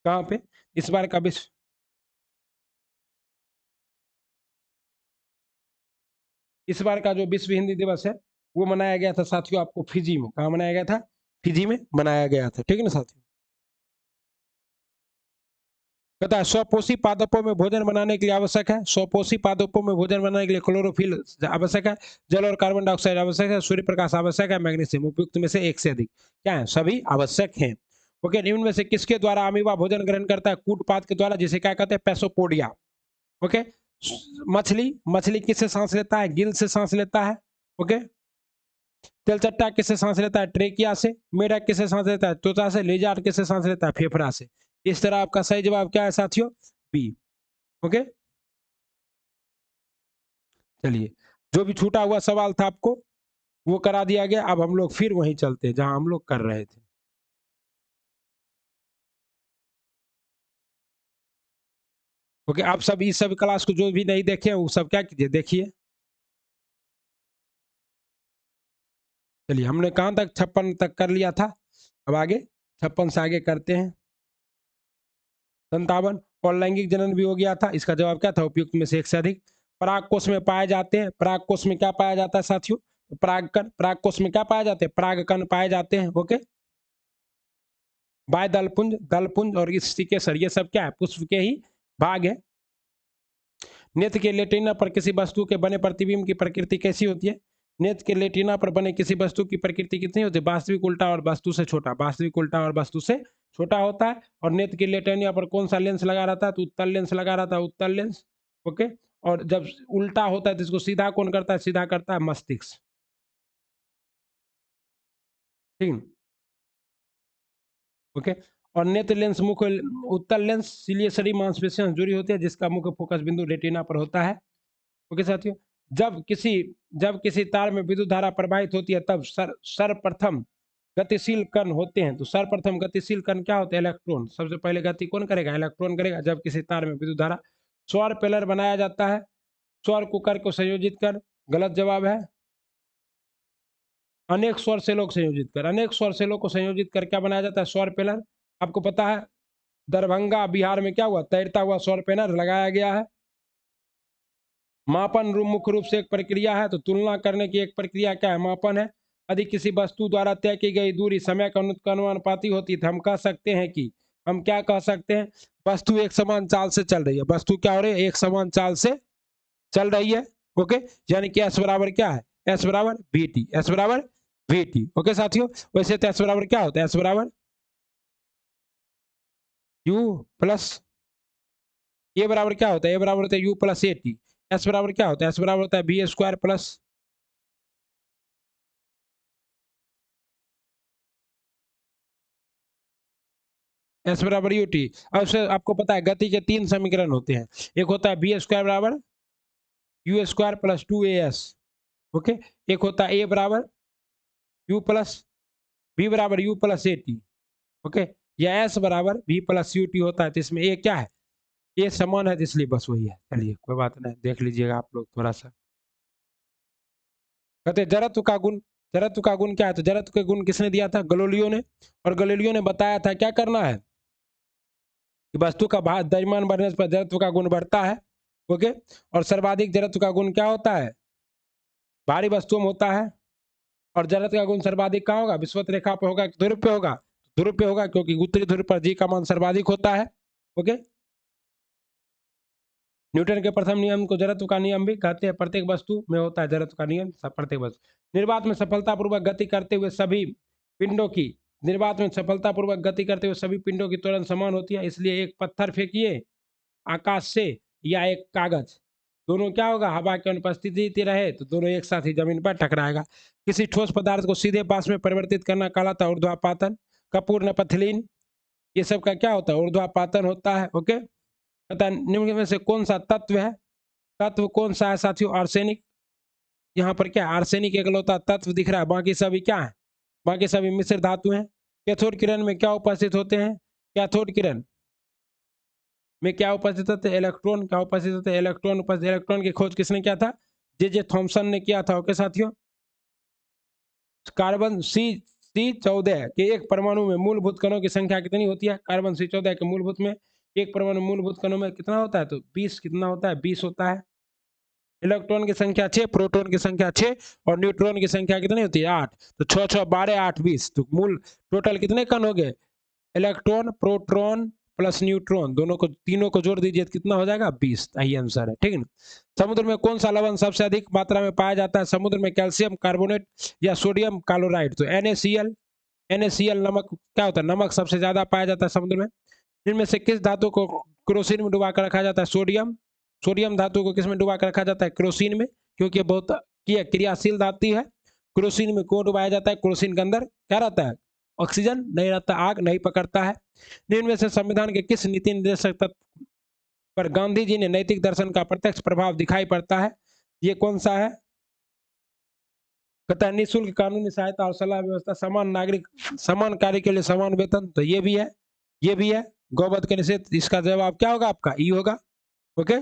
कहाँ पे? इस बार का विश्व इस बार का जो विश्व हिंदी दिवस है वो मनाया गया था साथियों आपको फिजी में। कहाँ मनाया गया था? फिजी में मनाया गया था। ठीक है ना साथियों। कहता है स्वपोषी पादपों में भोजन बनाने के लिए आवश्यक है, स्वपोषी पादपों में भोजन बनाने के लिए क्लोरोफिल आवश्यक है, जल और कार्बन डाइऑक्साइड आवश्यक है, सूर्य प्रकाश आवश्यक है, मैग्नीशियम उपयुक्त में से एक से अधिक क्या है, सभी आवश्यक हैं। ओके, निम्न में से किसके द्वारा अमीबा भोजन ग्रहण करता है, कूटपाद के द्वारा, जिसे क्या कहते हैं, पैसोपोडिया। ओके, मछली मछली किससे सांस लेता है, गिल से सांस लेता है। ओके, तिलचट्टा किससे सांस लेता है, ट्रेकिया से। मेढक किससे सांस लेता है, त्वचा से। लिजार्ड किससे सांस लेता है, फेफड़ा से। इस तरह आपका सही जवाब क्या है साथियों, बी। ओके, चलिए, जो भी छूटा हुआ सवाल था आपको वो करा दिया गया। अब हम लोग फिर वहीं चलते हैं जहां हम लोग कर रहे थे। ओके, आप सब इस सब क्लास को जो भी नहीं देखे वो सब क्या कीजिए, देखिए। चलिए, हमने कहां तक 56 तक कर लिया था, अब आगे 56 से आगे करते हैं। 57 और लैंगिक जनन भी हो गया था। इसका जवाब क्या था, उपयुक्त में से एक से अधिक। पराग कोष में पाए जाते हैं, पराग कोष में क्या पाया जाता है साथियों, परागकण। पराग कोष में क्या पाए जाते हैं, परागकण पाए जाते हैं। ओके, बाय दलपुंज, दलपुंज और स्टिकेसर, ये सब क्या है, पुष्प के ही भाग है। नेत्र के लेटिना पर किसी वस्तु के बने प्रतिबिंब की प्रकृति कैसी होती है, नेत्र के लेटिना पर बने किसी वस्तु की प्रकृति कितनी होती है, वास्तविक, उल्टा और वस्तु से छोटा। वास्तविक, उल्टा और वस्तु से छोटा होता है। और नेत्र के लेटिना पर कौन सा लेंस लगा रहता है, तो उत्तल लेंस लगा रहता है, उत्तल लेंस। ओके, और जब उल्टा होता है तो इसको सीधा कौन करता है, सीधा करता है मस्तिष्क। ठीक, ओके। और नेत्र लेंस मुख्य, उत्तल लेंस सिलियसरी मांसपेशियों से जुड़ी होती है, जिसका मुख्य फोकस बिंदु रेटिना पर होता है। ओके साथियों, जब किसी जब किसी तार में विद्युत धारा प्रवाहित होती है तब सर्वप्रथम गतिशील कण होते हैं। तो सर्वप्रथम गतिशील कण क्या होते हैं, इलेक्ट्रॉन। सबसे पहले गति कौन करेगा, इलेक्ट्रॉन करेगा। जब किसी तार में विद्युत धारा, सौर पेलर बनाया जाता है, सौर कुकर को संयोजित कर। गलत जवाब है, अनेक सौर सेलों को संयोजित कर। अनेक सौर सेलों को संयोजित कर क्या बनाया जाता है, सौर पेलर। आपको पता है दरभंगा बिहार में क्या हुआ, तैरता हुआ सौर पेलर लगाया गया है। मापन मुख्य रूप से एक प्रक्रिया है, तो तुलना करने की एक प्रक्रिया क्या है, मापन है। यदि किसी वस्तु द्वारा तय की गई दूरी समय का अनुपाती होती है, तो हम कह सकते हैं कि, हम क्या कह सकते हैं, वस्तु एक समान चाल से चल रही है। वस्तु क्या हो रही है, एक समान चाल से चल रही है। ओके, यानी कि एस बराबर क्या है, एस बराबर वी टी, एस बराबर वी टी। ओके साथियों, वैसे तो एस बराबर क्या होता है, एस बराबर यू प्लस, ए बराबर क्या होता है, ए बराबर होता है you plus A T. S बराबर क्या होता है, एस बराबर होता है बी स्क्वायर प्लस, एस बराबर यू टी। अब से आपको पता है गति के 3 समीकरण होते हैं। एक होता है बी स्क्वायर बराबर you square plus 2as। Okay, एक होता है ए बराबर यू प्लस बी बराबर you plus A T. Okay, या एस बराबर बी प्लस यू टी होता है। तो इसमें ए क्या है, ए समान है, इसलिए बस वही है। चलिए कोई बात नहीं, देख लीजिएगा आप लोग थोड़ा सा। कहते जड़त्व का गुण, जड़त्व का गुण क्या है, तो जड़त्व के गुण किसने दिया था, गलोलियो ने। और गलोलियो ने बताया था क्या करना है, कि वस्तु का द्रव्यमान बढ़ने पर जड़त्व का गुण बढ़ता है। ओके, और सर्वाधिक जड़त्व का गुण क्या होता है, भारी वस्तुओं में होता है। और जड़त्व का गुण सर्वाधिक कहाँ होगा, विषुवत रेखा पर होगा, ध्रुव पे होगा, ध्रुव पे होगा, क्योंकि उत्तरी ध्रुव पर जी का मान सर्वाधिक होता है। ओके, न्यूटन के प्रथम नियम को जड़त्व का नियम भी कहते हैं। प्रत्येक वस्तु में होता है जड़त्व का नियम, प्रत्येक वस्तु। निर्वात में सफलतापूर्वक गति करते हुए सभी पिंडों की, निर्वात में सफलतापूर्वक गति करते हुए सभी पिंडों की त्वरण समान होती है। इसलिए एक पत्थर फेंकिए आकाश से या एक कागज, दोनों क्या होगा, हवा की अनुपस्थिति रहे तो दोनों एक साथ ही जमीन पर टकराएगा। किसी ठोस पदार्थ को सीधे पास में परिवर्तित करना कहलाता है ऊर्ध्वापातन। कपूर्ण पथलीन, ये सब का क्या होता है, ऊर्ध्वापातन होता है। ओके, पता निम्न में से कौन सा तत्व है, तत्व कौन सा है साथियों, आर्सेनिक। यहाँ पर क्या आर्सेनिक एकलौता तत्व दिख रहा है, बाकी सभी क्या है, बाकी सभी मिश्र धातु हैं। कैथोड किरण में क्या उपस्थित होते हैं, कैथोड किरण में क्या उपस्थित होते हैं, इलेक्ट्रॉन। क्या उपस्थित होते हैं, इलेक्ट्रॉन उपस्थित। इलेक्ट्रॉन की खोज किसने किया था, जे थॉमसन ने किया था। ओके साथियों, कार्बन C14 के एक परमाणु में मूलभूत कणों की संख्या कितनी होती है, कार्बन C14 के मूलभूत में एक परमाणु मूलभूत कणों में कितना होता है, तो 20, कितना होता है, 20 होता है। इलेक्ट्रॉन की संख्या 6, प्रोटॉन की संख्या 6 और न्यूट्रॉन की संख्या कितनी होती है, 8। तो 6 6 12 8 20, तो मूल टोटल कितने कण हो गए, इलेक्ट्रॉन, प्रोटॉन प्लस न्यूट्रॉन, दोनों को तीनों को जोड़ दीजिए तो कितना हो जाएगा 20। यही आंसर है, ठीक है ना। समुद्र में कौन सा लवण सबसे अधिक मात्रा में पाया जाता है? समुद्र में कैल्शियम कार्बोनेट या सोडियम क्लोराइड? तो NaCl, NaCl नमक क्या होता है? नमक सबसे ज्यादा पाया जाता है समुद्र में। इनमें से किस धातु को क्रोसिन में डुबा कर रखा जाता है? सोडियम। सोडियम धातु को किस में डुबा कर रखा जाता है? क्रोसिन में, क्योंकि ये बहुत क्रियाशील धातु है। क्रोसिन में क्यों डुबाया जाता है? क्रोसिन के अंदर क्या रहता है? ऑक्सीजन नहीं रहता, आग नहीं पकड़ता है। निम्न में से संविधान के किस नीति निर्देशक तत्व पर गांधी जी ने नैतिक दर्शन का प्रत्यक्ष प्रभाव दिखाई पड़ता है? ये कौन सा है? कहता है निःशुल्क कानूनी सहायता और सलाह व्यवस्था, समान नागरिक, समान कार्य के लिए समान वेतन, तो ये भी है, ये भी है। गौवध के निषेध, इसका जवाब क्या होगा आपका? ई होगा। ओके,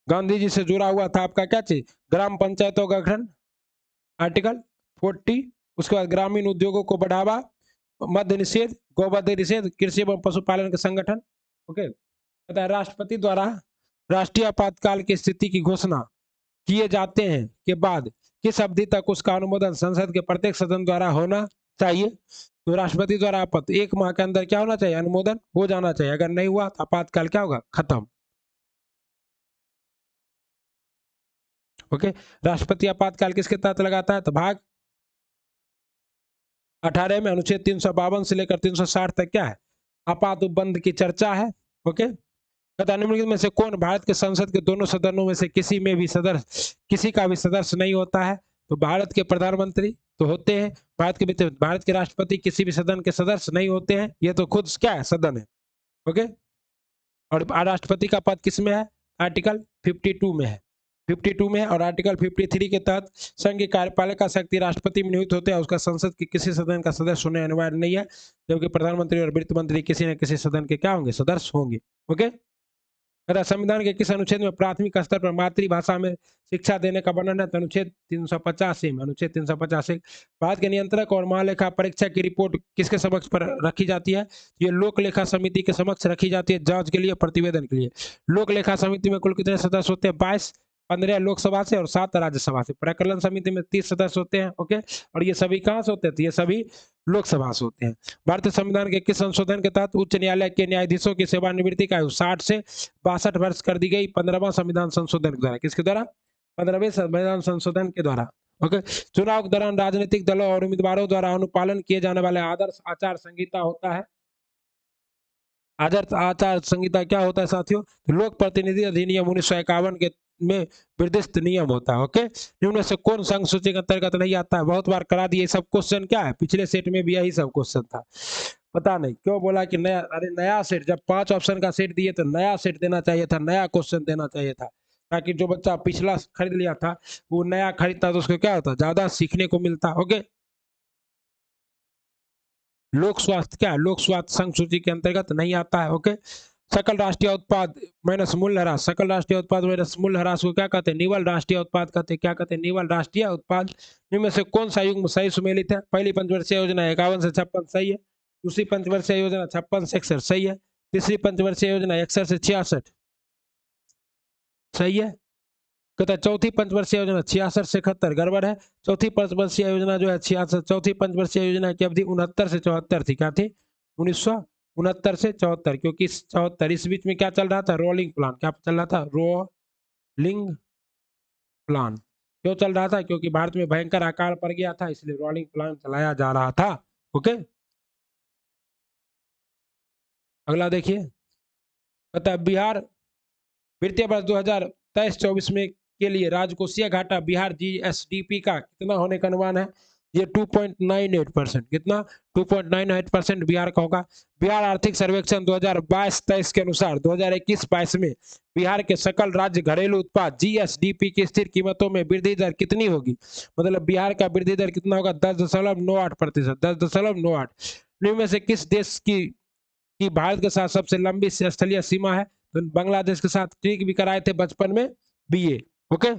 गांधी जी से जुड़ा हुआ था आपका क्या चीज? ग्राम पंचायतों का गठन, आर्टिकल 40। उसके बाद ग्रामीण उद्योगों को बढ़ावा, मद्य निषेध, गौवध निषेध, कृषि एवं पशुपालन के संगठन। ओके, कहता है राष्ट्रपति द्वारा राष्ट्रीय आपातकाल की स्थिति की घोषणा किए जाते हैं के बाद किस अवधि तक उसका अनुमोदन संसद के प्रत्येक सदन द्वारा होना चाहिए? तो राष्ट्रपति द्वारा आपत्ति 1 माह के अंदर क्या होना चाहिए? अनुमोदन हो जाना चाहिए। अगर नहीं हुआ तो आपातकाल क्या होगा? खत्म। ओके, राष्ट्रपति आपातकाल किसके तहत लगाता है? तो भाग 18 में अनुच्छेद 352 से लेकर 360 तक क्या है? आपात उपबंध की चर्चा है। ओके, निम्नलिखित में से कौन भारत के संसद के दोनों सदनों में से किसी का भी सदस्य नहीं होता है? तो भारत के प्रधानमंत्री तो होते हैं, भारत के राष्ट्रपति किसी भी सदन के सदस्य नहीं होते हैं, ये तो खुद क्या है? सदन है। ओके, और राष्ट्रपति का पद किस में है? आर्टिकल 52 में है, 52 में है। और आर्टिकल 53 के तहत संघ की कार्यपालिका शक्ति राष्ट्रपति में नियुक्त होते हैं, उसका संसद के किसी सदन का सदस्य होने अनिवार्य नहीं है, जबकि प्रधानमंत्री और वित्त मंत्री किसी न किसी सदन के क्या होंगे? सदस्य होंगे। ओके, संविधान के किस अनुच्छेद में प्राथमिक स्तर पर मातृभाषा में शिक्षा देने का वर्णन है? तो अनुच्छेद 385 में, अनुच्छेद 385। भारत के नियंत्रक और महालेखा परीक्षक की रिपोर्ट किसके समक्ष पर रखी जाती है? ये लोक लेखा समिति के समक्ष रखी जाती है, जांच के लिए, प्रतिवेदन के लिए। लोक लेखा समिति में कुल कितने सदस्य होते हैं? 22, 15 लोकसभा से और 7 राज्यसभा से। प्रकलन समिति में 30 सदस्य होते हैं। ओके, और ये सभी कहां से होते हैं? तो ये सभी लोकसभा से होते हैं। भारतीय संविधान के किस संशोधन के तहत उच्च न्यायालय के न्यायाधीशों की सेवानिवृत्ति का आयु 60 से 62 वर्ष कर दी गई? 15वां संविधान संशोधन के द्वारा। किसके द्वारा? 15वें संविधान संशोधन के द्वारा। ओके, चुनाव के दौरान राजनीतिक दलों और उम्मीदवारों द्वारा अनुपालन किए जाने वाले आदर्श आचार संहिता होता है। आदर्श आचार संहिता क्या होता है साथियों? लोक प्रतिनिधि अधिनियम 1951 के में निर्दिष्ट नियम होता है। ओके, इनमें से कौन संघ सूची के अंतर्गत नहीं आता है? बहुत बार करा दिए सब क्वेश्चन। क्या है? पिछले सेट में भी यही सब क्वेश्चन था। पता नहीं क्यों बोला कि नया, अरे नया सेट, जब 5 ऑप्शन का सेट दिए तो नया सेट देना चाहिए था, नया क्वेश्चन देना चाहिए था, ताकि जो बच्चा पिछला खरीद लिया था वो नया खरीदता तो उसको क्या होता? ज्यादा सीखने को मिलता। ओके, लोक स्वास्थ्य क्या है? लोक स्वास्थ्य संघ सूची के अंतर्गत नहीं आता है। ओके, सकल राष्ट्रीय उत्पाद माइनस मूल्य ह्रास, सकल राष्ट्रीय उत्पाद माइनस मूल्य ह्रास को क्या कहते हैं? निवल राष्ट्रीय उत्पाद कहते हैं। क्या कहते हैं? निवल राष्ट्रीय उत्पाद। इनमें से कौन सा युग्म सही सुमेलित है? पहली पंचवर्षीय योजना 51 से 56 सही है। दूसरी पंचवर्षीय योजना 56 से 61 सही है। तीसरी पंचवर्षीय योजना 61 से 66 सही है। कहता है चौथी पंचवर्षीय योजना 66 से 71 गड़बड़ है। चौथी पंचवर्षीय योजना जो है 66, चौथी पंचवर्षीय योजना की अवधि 69 से 74 थी। क्या थी? 1969 से 74, क्योंकि 74 इस बीच में क्या चल रहा था? Rolling plan. क्या चल रहा था? Rolling plan. क्यों चल रहा था? क्योंकि भारत में भयंकर अकाल पड़ गया था, इसलिए रोलिंग प्लान चलाया जा रहा था। ओके, अगला देखिए। कहता है बिहार वित्तीय वर्ष 2023-24 में के लिए राजकोषीय घाटा बिहार जीएसडीपी का कितना होने का अनुमान है? ये 2.98%। कितना? 2.98% बिहार का होगा। बिहार आर्थिक सर्वेक्षण 2022-23 के अनुसार 2021-22 में बिहार के सकल राज्य घरेलू उत्पाद जीएसडीपी की स्थिर कीमतों में वृद्धि दर कितनी होगी? मतलब बिहार का वृद्धि दर कितना होगा? 10.98%। 10.98। इनमें में से किस देश की भारत के साथ सबसे लंबी स्थलीय सीमा है? तो बांग्लादेश के साथ ट्रिक भी कराए थे बचपन में बीए। ओके,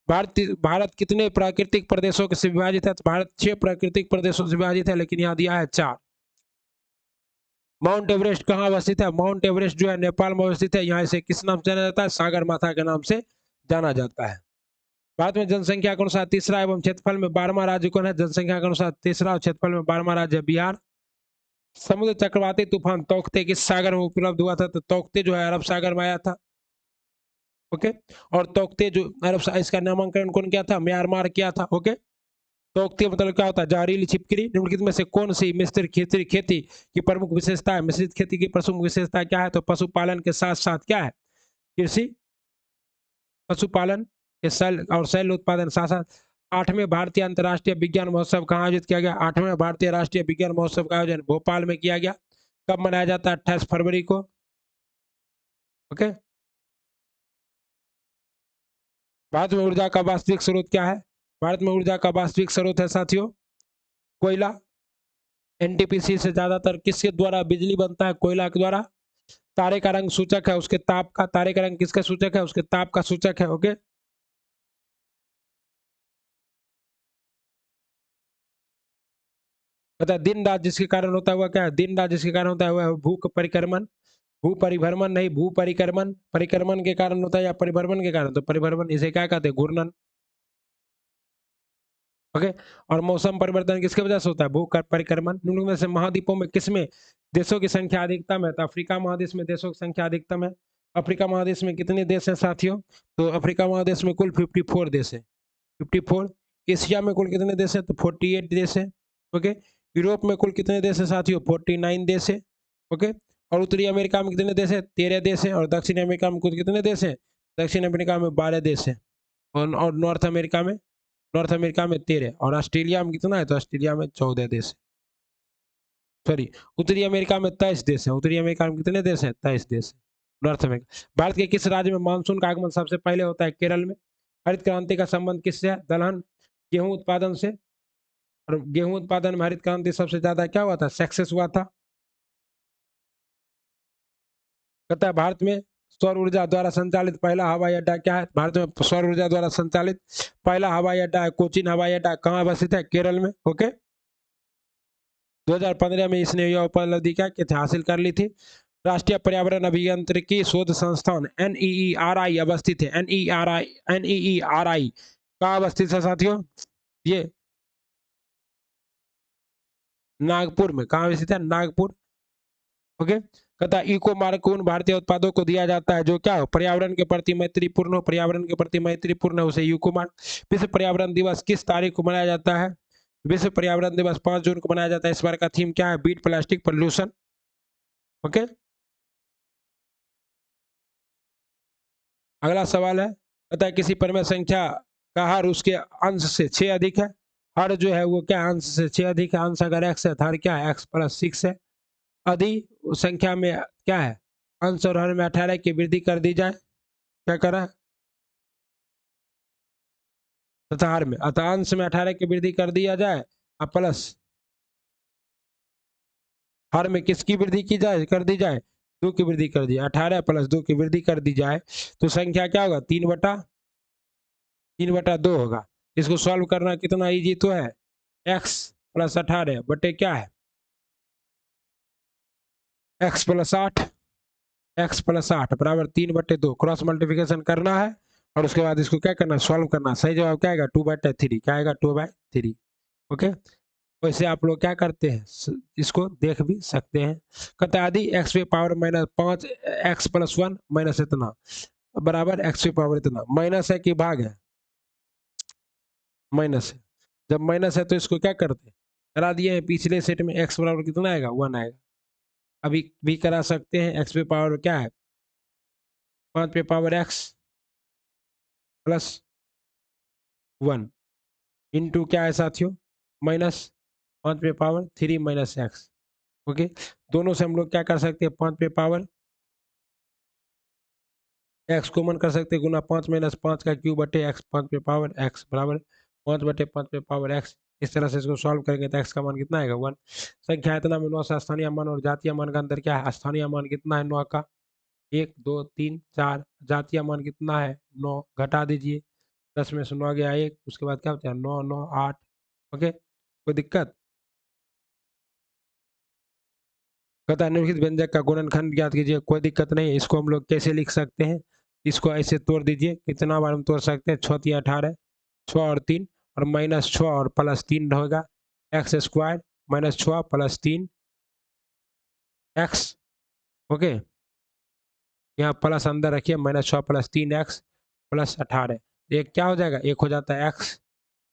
भारत कितने प्राकृतिक प्रदेशों से विभाजित है? तो भारत 6 प्राकृतिक प्रदेशों से विभाजित है, लेकिन यहाँ दिया है 4। माउंट एवरेस्ट कहाँ अवस्थित है? माउंट एवरेस्ट जो है नेपाल में अवस्थित है। यहाँ इसे किस नाम से जाना जाता है? सागर माथा के नाम से जाना जाता है। भारत में जनसंख्या के अनुसार तीसरा एवं क्षेत्रफल में 12वां राज्य कौन है? जनसंख्या के अनुसार तीसरा और क्षेत्रफल में 12वां राज्य बिहार। समुद्र चक्रवाती तूफान तौकते किस सागर में उपलब्ध हुआ था? तो तौकते जो है अरब सागर में आया था। ओके, और तौकते जो इसका नामांकन कौन किया था? म्यांमार किया था। ओके, तौकते मतलब क्या होता है? जहरीली छिपकली। निम्नलिखित में से कौन सी मिश्रित खेती की प्रमुख विशेषता है? मिश्रित खेती की प्रमुख विशेषता क्या है? तो पशुपालन के साथ साथ क्या है? कृषि, पशुपालन के सेल और सेल उत्पादन साथ साथ। 8वें भारतीय अंतर्राष्ट्रीय विज्ञान महोत्सव कहाँ आयोजित किया गया? 8वें भारतीय राष्ट्रीय विज्ञान महोत्सव का आयोजन भोपाल में किया गया। कब मनाया जाता है? 28 फरवरी को। ओके, भारत में ऊर्जा का वास्तविक स्रोत क्या है? भारत में ऊर्जा का वास्तविक स्रोत है साथियों कोयला। एनटीपीसी से ज्यादातर किसके द्वारा बिजली बनता है? कोयला के द्वारा। तारे का रंग सूचक है उसके ताप का। तारे का रंग किसका सूचक है? उसके ताप का सूचक है। ओके, बता दिन रात जिसके कारण होता हुआ क्या है? दिन रात जिसके कारण होता है वह भू परिक्रमण। भू परिभ्रमण नहीं, भू परिक्रमण। परिक्रमण के कारण होता है या परिभ्रमण के कारण? तो परिभ्रमण। इसे क्या कहते हैं? घूर्णन। ओके, और मौसम परिवर्तन किसके वजह से होता है? भू परिक्रमण। निम्न में से महाद्वीपों में किसमें देशों की संख्या अधिकतम है? तो अफ्रीका महादेश में देशों की संख्या अधिकतम है। अफ्रीका महादेश में कितने देश हैं साथियों? तो अफ्रीका महादेश में कुल 54 देश है। 54। एशिया में कुल कितने देश है? तो 48 देश है। ओके, यूरोप में कुल कितने देश है साथियों? 49 देश है। ओके, और उत्तरी अमेरिका में कितने देश है? 13 देश है। और दक्षिण अमेरिका में कुल कितने देश है? दक्षिण अमेरिका में 12 देश है। और नॉर्थ अमेरिका में 13। और ऑस्ट्रेलिया में कितना है? तो ऑस्ट्रेलिया में 14 देश है। सॉरी, उत्तरी अमेरिका में 23 देश है। उत्तरी अमेरिका में कितने देश है? 23 देश है। North America. भारत के किस राज्य में मानसून का आगमन सबसे पहले होता है? केरल में। हरित क्रांति का संबंध किससे है? दलहन गेहूं उत्पादन से। और गेहूं उत्पादन में हरित क्रांति सबसे ज्यादा क्या हुआ था? सक्सेस हुआ था। कहता है भारत में सौर ऊर्जा द्वारा संचालित पहला हवाई अड्डा क्या है? भारत में सौर ऊर्जा द्वारा संचालित पहला हवाई अड्डा है कोचीन हवाई अड्डा। कहाँ अवस्थित है? केरल में। ओके, 2015 में इसने यह उपलब्धि क्या की थी? हासिल कर ली थी। राष्ट्रीय पर्यावरण अभियांत्रिकी शोध संस्थान NEERI अवस्थित है। NEERI कहाँ अवस्थित है साथियों? ये नागपुर में। कहाँ स्थित है? नागपुर। ओके, कहता इको मार्क उन भारतीय उत्पादों को दिया जाता है जो क्या हो? पर्यावरण के प्रति मैत्रीपूर्ण हो। पर्यावरण के प्रति मैत्रीपूर्ण है उसे यूको मार्क। विश्व पर्यावरण दिवस किस तारीख को मनाया जाता है? विश्व पर्यावरण दिवस 5 जून को मनाया जाता है। इस बार का थीम क्या है? Beat plastic pollution. ओके, अगला सवाल है, कहता है किसी परिमेय संख्या का हर उसके अंश से 6 अधिक है। हर जो है वो क्या? अंश से 6 अधिक है। अंश अगर x है तो हर क्या है? x प्लस 6 है। अधि संख्या में क्या है? अंश और हर में 18 की वृद्धि कर दी जाए। क्या करा? तथा हर में अतः अंश में 18 की वृद्धि कर दिया जाए और प्लस हर में किसकी वृद्धि की जाए? कर दी जाए 2 की वृद्धि कर दी जाए। 18 प्लस 2 की वृद्धि कर दी जाए तो संख्या क्या होगा? 3/2 होगा। इसको सॉल्व करना कितना इजी तो है? x प्लस 18 बटे क्या है? x plus 8। x प्लस 8 बराबर 3/2। क्रॉस मल्टीप्लिकेशन करना है और उसके बाद इसको क्या करना? सॉल्व करना। सही जवाब क्या आएगा? 2/3। क्या आएगा? 2/3। ओके, वैसे आप लोग क्या करते हैं? इसको देख भी सकते हैं। कहता आदि x पे पावर -5 x प्लस 1 माइनस इतना बराबर x पे पावर इतना। माइनस है कि भाग है? माइनस है। जब माइनस है तो इसको क्या करते हैं? करा दिए हैं। पिछले सेट में x बराबर कितना आएगा? 1 आएगा। अभी भी करा सकते हैं। x पे पावर क्या है? 5 पे पावर x प्लस 1 इंटू क्या है साथियों? -5 पे पावर 3 माइनस x। ओके, दोनों से हम लोग क्या कर सकते हैं? 5 पे पावर x कॉमन कर सकते हैं। गुना 5 माइनस 5 का क्यूब बटे x 5 पे पावर x बराबर 5/5 पे पावर x। इस तरह से इसको सॉल्व करेंगे तो x का मान कितना आएगा? 1। संख्या इतना में 9 से स्थानीय मान और जातीय मान का अंतर क्या है? स्थानीय मान कितना है 9 का? 1 2 3 4। जातीय मान कितना है? 9। घटा दीजिए, 10 में से 9 गया 1। उसके बाद क्या होता है? 9 9 8। ओके, कोई दिक्कत? कहता है निम्नलिखित व्यंजक का गुणनखंड ज्ञात कीजिए। कोई दिक्कत नहीं। इसको हम लोग कैसे लिख सकते हैं? इसको ऐसे तोड़ दीजिए। कितना बार हम तोड़ सकते हैं? 6 × 18 6 और 3 और -6 और +3 होगा एक्स स्क्वायर -6 +3 एक्स। ओके, यहाँ प्लस अंदर रखिए, -6 +3 एक्स +18। एक क्या हो जाएगा, एक हो जाता है एक्स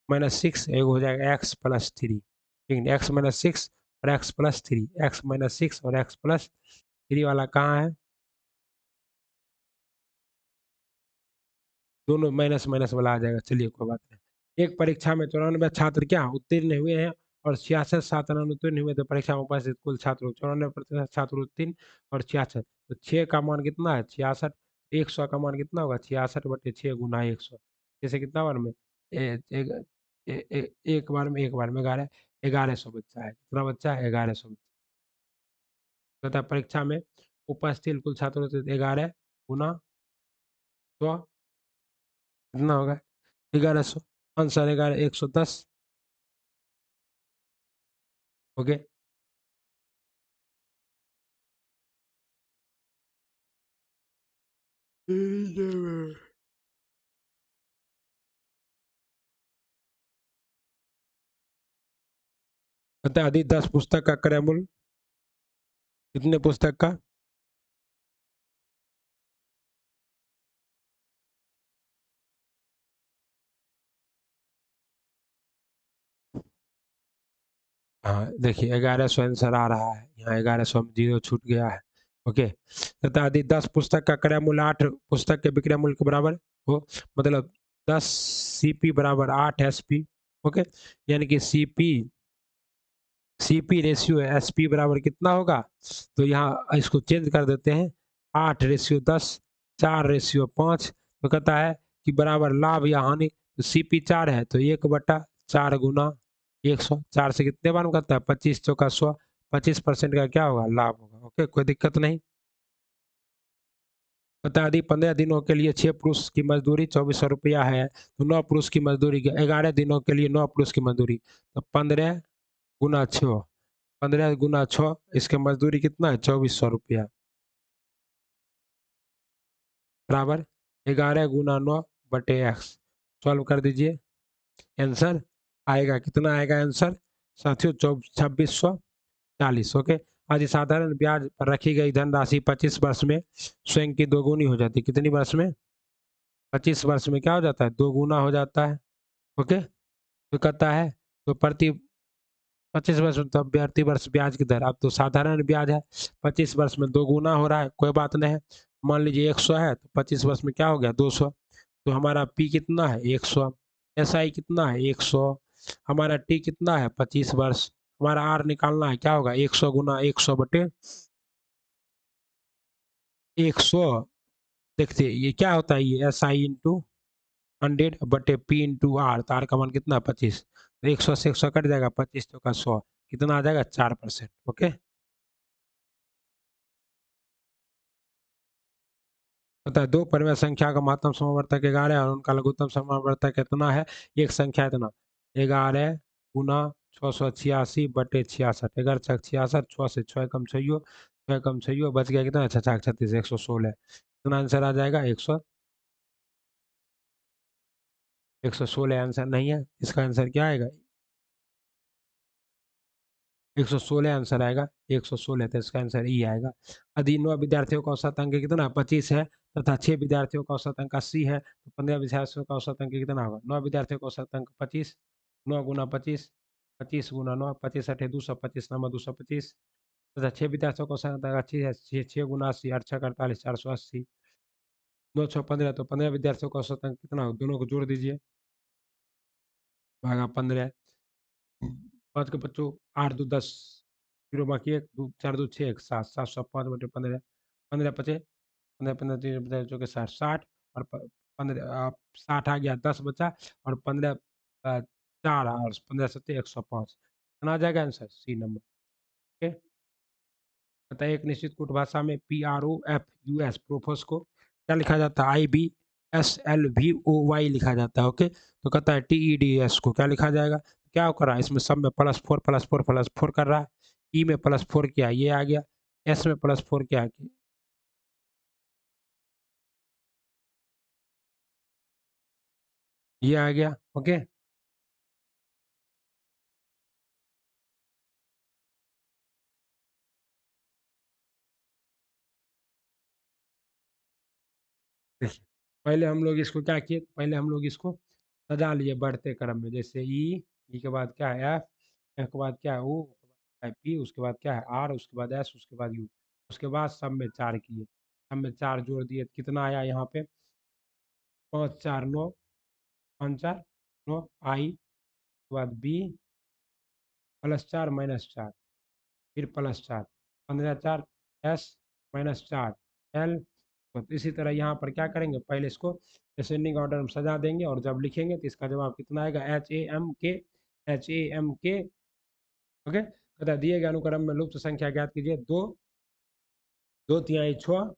-6, एक हो जाएगा एक्स +3। ठीक है, एक्स -6 और एक्स +3, एक्स -6 और एक्स +3 वाला कहाँ है? दोनों माइनस माइनस वाला आ जाएगा। चलिए कोई बात नहीं। एक परीक्षा में 94 छात्र क्या उत्तीर्ण हुए हैं और 66 छात्र अनुत्तीर्ण हुए, तो परीक्षा में उपस्थित कुल छात्र 94% छात्र उत्तीर्ण और 66, तो 6 का मान कितना है 66, 100 का मान कितना होगा 66/6 गुना 100, जैसे कितना बार में एक बार में 11, 1100 बच्चा है। कितना बच्चा है 1100 तथा परीक्षा में उपस्थित कुल छात्रों से 11 गुना 100 कितना होगा 1100, आंसर 11 110। ओके, बता दी 10 पुस्तक का क्रय मूल्य कितने पुस्तक का? हाँ देखिए 1100 आंसर आ रहा है, यहाँ 1100 में जीरो छूट गया है। ओके, तथा यदि 10 पुस्तक का क्रय मूल्य 8 पुस्तक के विक्रय मूल्य के बराबर हो, मतलब 10 सीपी बराबर 8 एसपी। ओके, यानी कि सीपी रेशियो एसपी बराबर कितना होगा, तो यहाँ इसको चेंज कर देते हैं 8/10, 4/5, तो कहता है कि बराबर लाभ या हानि, तो सीपी 4 है तो 1/4 गुना 100, 4 से कितने बार में करता है 25 चौका 100, 25% का क्या होगा लाभ होगा। ओके, कोई दिक्कत नहीं। बता दी 15 दिनों के लिए 6 पुरुष की मजदूरी 2400 रुपया है, तो 9 पुरुष की मजदूरी 11 दिनों के लिए 9 पुरुष की मजदूरी, तो 15 गुना 6, 15 गुना 6, इसके मजदूरी कितना है 2400 रुपया बराबर 11 गुना 9/x। सॉल्व कर दीजिए, आंसर आएगा कितना आएगा आंसर साथियों 2640। ओके, आज साधारण ब्याज पर रखी गई धनराशि 25 वर्ष में स्वयं की दोगुनी हो जाती है। कितनी वर्ष में? 25 वर्ष में क्या हो जाता है दोगुना हो जाता है। ओके, तो कहता है तो प्रति 25 वर्ष में, तो प्रति वर्ष ब्याज की दर, अब तो साधारण ब्याज है 25 वर्ष में दोगुना हो रहा है, कोई बात नहीं है। मान लीजिए 100 है तो 25 वर्ष में क्या हो गया 200, तो हमारा पी कितना है 100, एस आई कितना है 100, हमारा टी कितना है 25 वर्ष, हमारा आर निकालना है क्या होगा 100 गुना 100 बटे 100। देखते ये क्या होता है, ये एस आई इंटू 100 बटे पी इंटू आर, तो आर का मान कितना 25, तो 100 से 100 कट जाएगा 25 चौका 100, कितना आ जाएगा 4%। ओके, पता है दो परिमेय संख्या का महत्तम समवर्तक 11 है और उनका लघुत्तम समवर्तक कितना है, एक संख्या इतना 11 गुना 686/66, 11×6 = 66, 6 से 6 कम 6 कम 6 बच गया कितना 6×36 116, कितना आंसर आ जाएगा 116 आंसर नहीं है, इसका आंसर क्या आएगा 116 आंसर आएगा 116, तो इसका आंसर ई आएगा। यदि 9 विद्यार्थियों का औसत अंक कितना 25 है तथा 6 विद्यार्थियों का औसत अंक 80 है, तो 15 विद्यार्थियों का औसत अंक कितना होगा? 9 विद्यार्थियों का औसत अंक 25, 9 गुना 25, 25 गुना 9, 25 अठे 200, 25 9 225, तथा 6 विद्यार्थियों का औसत अंक 80 है, 6 गुना 80 8 6 48 480, 9 6 15, तो 15 विद्यार्थियों का औसत अंक कितना होगा? दोनों को जोड़ दीजिए, भागा 15, 5 के बच्चों 8 2 10, 0 बाकी 1 2 4 2 6 1 7, 705/15, 15 पचे 15 15 3 15 चौके 60, 60 और 15 60 आ गया 10 बचा और 15 4 और 15 सत्ते 105, कितना आ जाएगा आंसर सी नंबर। ओके, बताइए एक निश्चित कूट भाषा में P R O F U S प्रोफोस को क्या लिखा जाता है, I B S L V O Y लिखा जाता है। ओके, तो कहता है टी ई डी एस को क्या लिखा जाएगा, क्या कर रहा है इसमें सब में +4 कर रहा है, ई में +4 क्या ये आ गया, एस में +4 क्या है ये आ गया। ओके, देखिए पहले हम लोग इसको क्या किए, पहले हम लोग इसको सजा लिए बढ़ते क्रम में, जैसे ई के बाद क्या है एफ, एफ के बाद क्या है ओ, पी, उसके बाद क्या है आर, उसके बाद एस, उसके बाद यू, उसके बाद सब में चार किए, सब में चार जोड़ दिए, कितना आया यहाँ पे, 5 4 9, 5 4 9, आई के बाद बी +4 - 4, फिर +4, 15 4 एस -4 एल। तो इसी तरह यहाँ पर क्या करेंगे, पहले इसको असेंडिंग ऑर्डर में सजा देंगे और जब लिखेंगे तो इसका जवाब कितना आएगा, HAM के। ओके, कहता है दिए गए अनुक्रम में लुप्त संख्या ज्ञात कीजिए, दो, 2 3 6,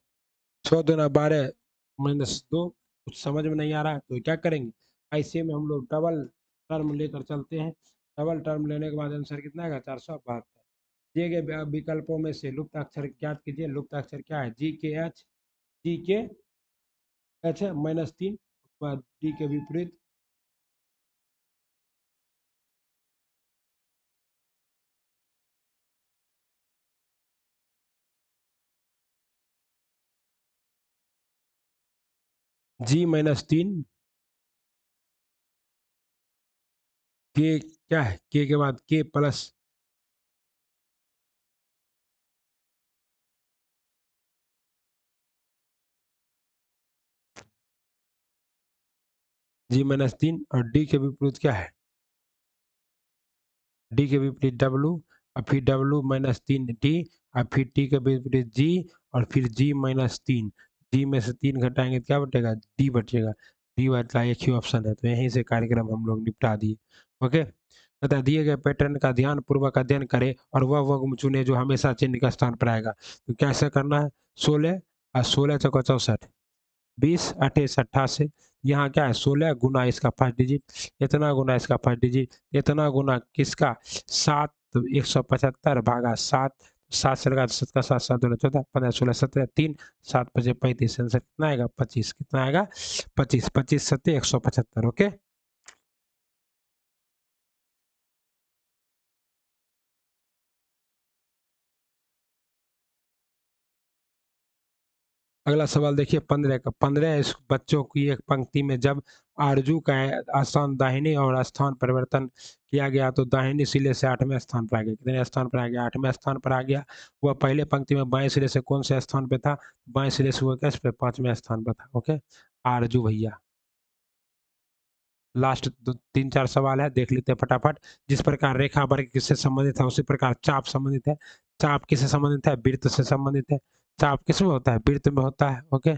6 2 12 - 2, कुछ समझ में नहीं आ रहा है तो क्या करेंगे, ऐसे में हम लोग डबल टर्म लेकर चलते हैं, डबल टर्म लेने के बाद आंसर कितना आएगा, 472। दिए गए विकल्पों में से लुप्त अक्षर ज्ञात कीजिए, लुप्त अक्षर क्या है, जी के एच है -3, उसके बाद डी के विपरीत G - 3, के क्या है, के बाद के प्लस G - 3, और डी के विपरीत क्या है, डी के विपरीत डब्लू, और फिर डब्लू - 3 डी, और फिर टी के विपरीत जी, और फिर G - 3, जी में से 3 घटाएंगे तो क्या बचेगा, डी बचेगा, डी बचला एक ही ऑप्शन है, तो यहीं से कार्यक्रम हम लोग निपटा दिए। ओके, तथा दिए गए पैटर्न का ध्यान पूर्वक अध्ययन करें और वह वर्ग चुने जो हमेशा चिन्ह का स्थान पर आएगा। तो कैसे करना है, 16 और 16 × 64, 20 28 88, यहाँ क्या है 16 गुना इसका फर्स्ट डिजिट, इतना गुना इसका फर्स्ट डिजिट, इतना गुना किसका 7, तो 175 भागा 7, 7 से लगा 7 का 7 7 दूना 14, 15 16 17 3, 7 5 35, आंसर कितना आएगा 25, कितना आएगा 25, 25 7 175। ओके, अगला सवाल देखिए 15 का, 15 इस बच्चों की एक पंक्ति में जब आरजू का स्थान दाहिने और स्थान परिवर्तन किया गया तो दाहिने सिरे से 8वें स्थान पर आ गया, कितने स्थान पर आ गया, 8वें स्थान पर आ गया। वह पहले पंक्ति में बाएं सिरे से कौन से स्थान पे था, बाएं सिरे से वो किस पे 5वें स्थान पर था। ओके, आरजू भैया, लास्ट 3 4 सवाल है, देख लेते हैं फटाफट। जिस प्रकार रेखा वर्ग किससे संबंधित है उसी प्रकार चाप संबंधित है, चाप किससे संबंधित है, वृत्त से संबंधित है, चाप किस में होता है, वृत्त में होता है। ओके,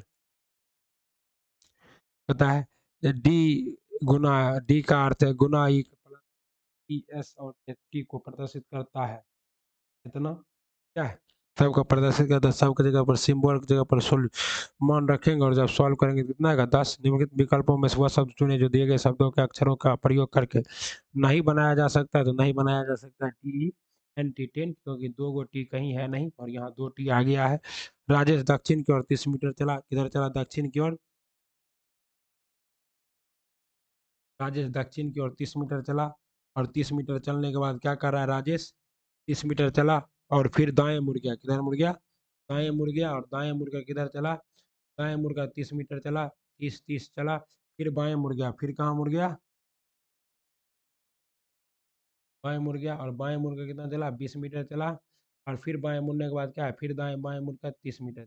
पता है डी गुना, डी का अर्थ है गुना ई प्लस ई एस, और टी को प्रदर्शित करता है, इतना क्या है, सबका प्रदर्शित करता है, सबकी जगह पर सिंबल की जगह पर सोल्व मान रखेंगे और जब सॉल्व करेंगे कितना आएगा 10। निम्नलिखित विकल्पों में से वह शब्द चुने जो दिए गए शब्दों के अक्षरों का प्रयोग करके नहीं बनाया जा सकता है, तो नहीं बनाया जा सकता है टी एन टी 10, क्योंकि 2 टी कहीं है नहीं और यहाँ 2 टी आ गया है। राजेश दक्षिण की ओर 30 मीटर चला, किधर चला, दक्षिण की ओर, राजेश दक्षिण की ओर 30 मीटर चला, और 30 मीटर चलने के बाद क्या कर रहा है राजेश, 30 मीटर चला और फिर दाएं मुड़ गया, किधर मुड़ गया, दाएं मुड़ गया, और दाएं मुड़ कर किधर चला, दाएं मुड़ कर 30 मीटर चला, 30 30 चला, फिर बाएं मुड़ गया, फिर कहाँ मुड़ गया, बाएं मुड़ गया, और बाएं मुड़ कर कितना चला, 20 मीटर चला, और फिर बाएं मुड़ने के बाद क्या है, फिर दाएं बाएं मुड़ कर 30 मीटर।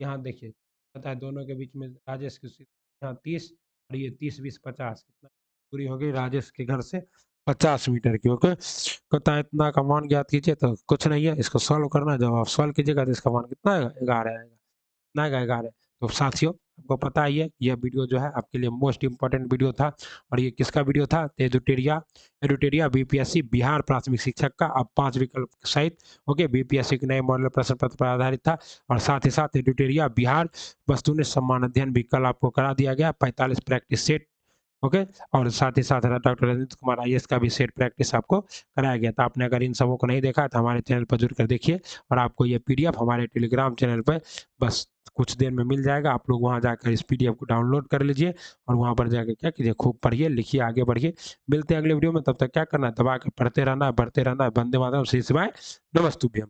यहाँ देखिए पता है दोनों के बीच में राजेश की यहाँ 30, और ये 30 20 50, कितना दूरी होगी राजेश के घर से, 50 मीटर की। ओके, कहता है इतना का मान ज्ञात कीजिए, तो कुछ नहीं है, इसको सॉल्व करना है, जब आप सॉल्व कीजिएगा तो इसका मान कितना आएगा, 11 आएगा, कितना आएगा 11। तो साथियों आपको पता ही है यह वीडियो जो है आपके लिए मोस्ट इंपॉर्टेंट वीडियो था, और ये किसका वीडियो था, एडुटेरिया, एडुटेरिया बीपीएससी बिहार प्राथमिक शिक्षक का, अब 5 विकल्प सहित। ओके, बीपीएससी के नए मॉडल प्रश्न पत्र पर आधारित था, और साथ ही साथ एडुटेरिया बिहार वस्तुनिष्ठ सम्मान अध्ययन भी कल आपको करा दिया गया, 45 प्रैक्टिस सेट ओके। और साथ ही साथ डॉक्टर रजनीश कुमार आईएएस का भी सेट प्रैक्टिस आपको कराया गया था। आपने अगर इन सबों को नहीं देखा है तो हमारे चैनल पर जुड़ कर देखिए, और आपको ये पीडीएफ हमारे टेलीग्राम चैनल पे बस कुछ देर में मिल जाएगा। आप लोग वहाँ जाकर इस पीडीएफ को डाउनलोड कर लीजिए और वहाँ पर जाके क्या कीजिए, खूब पढ़िए, लिखिए, आगे बढ़िए। मिलते हैं अगले वीडियो में, तब तक क्या करना है, दबा के पढ़ते रहना है, बढ़ते रहना है। वंदे मातरम, श्री शिवाय, नमस्तुभ्यम।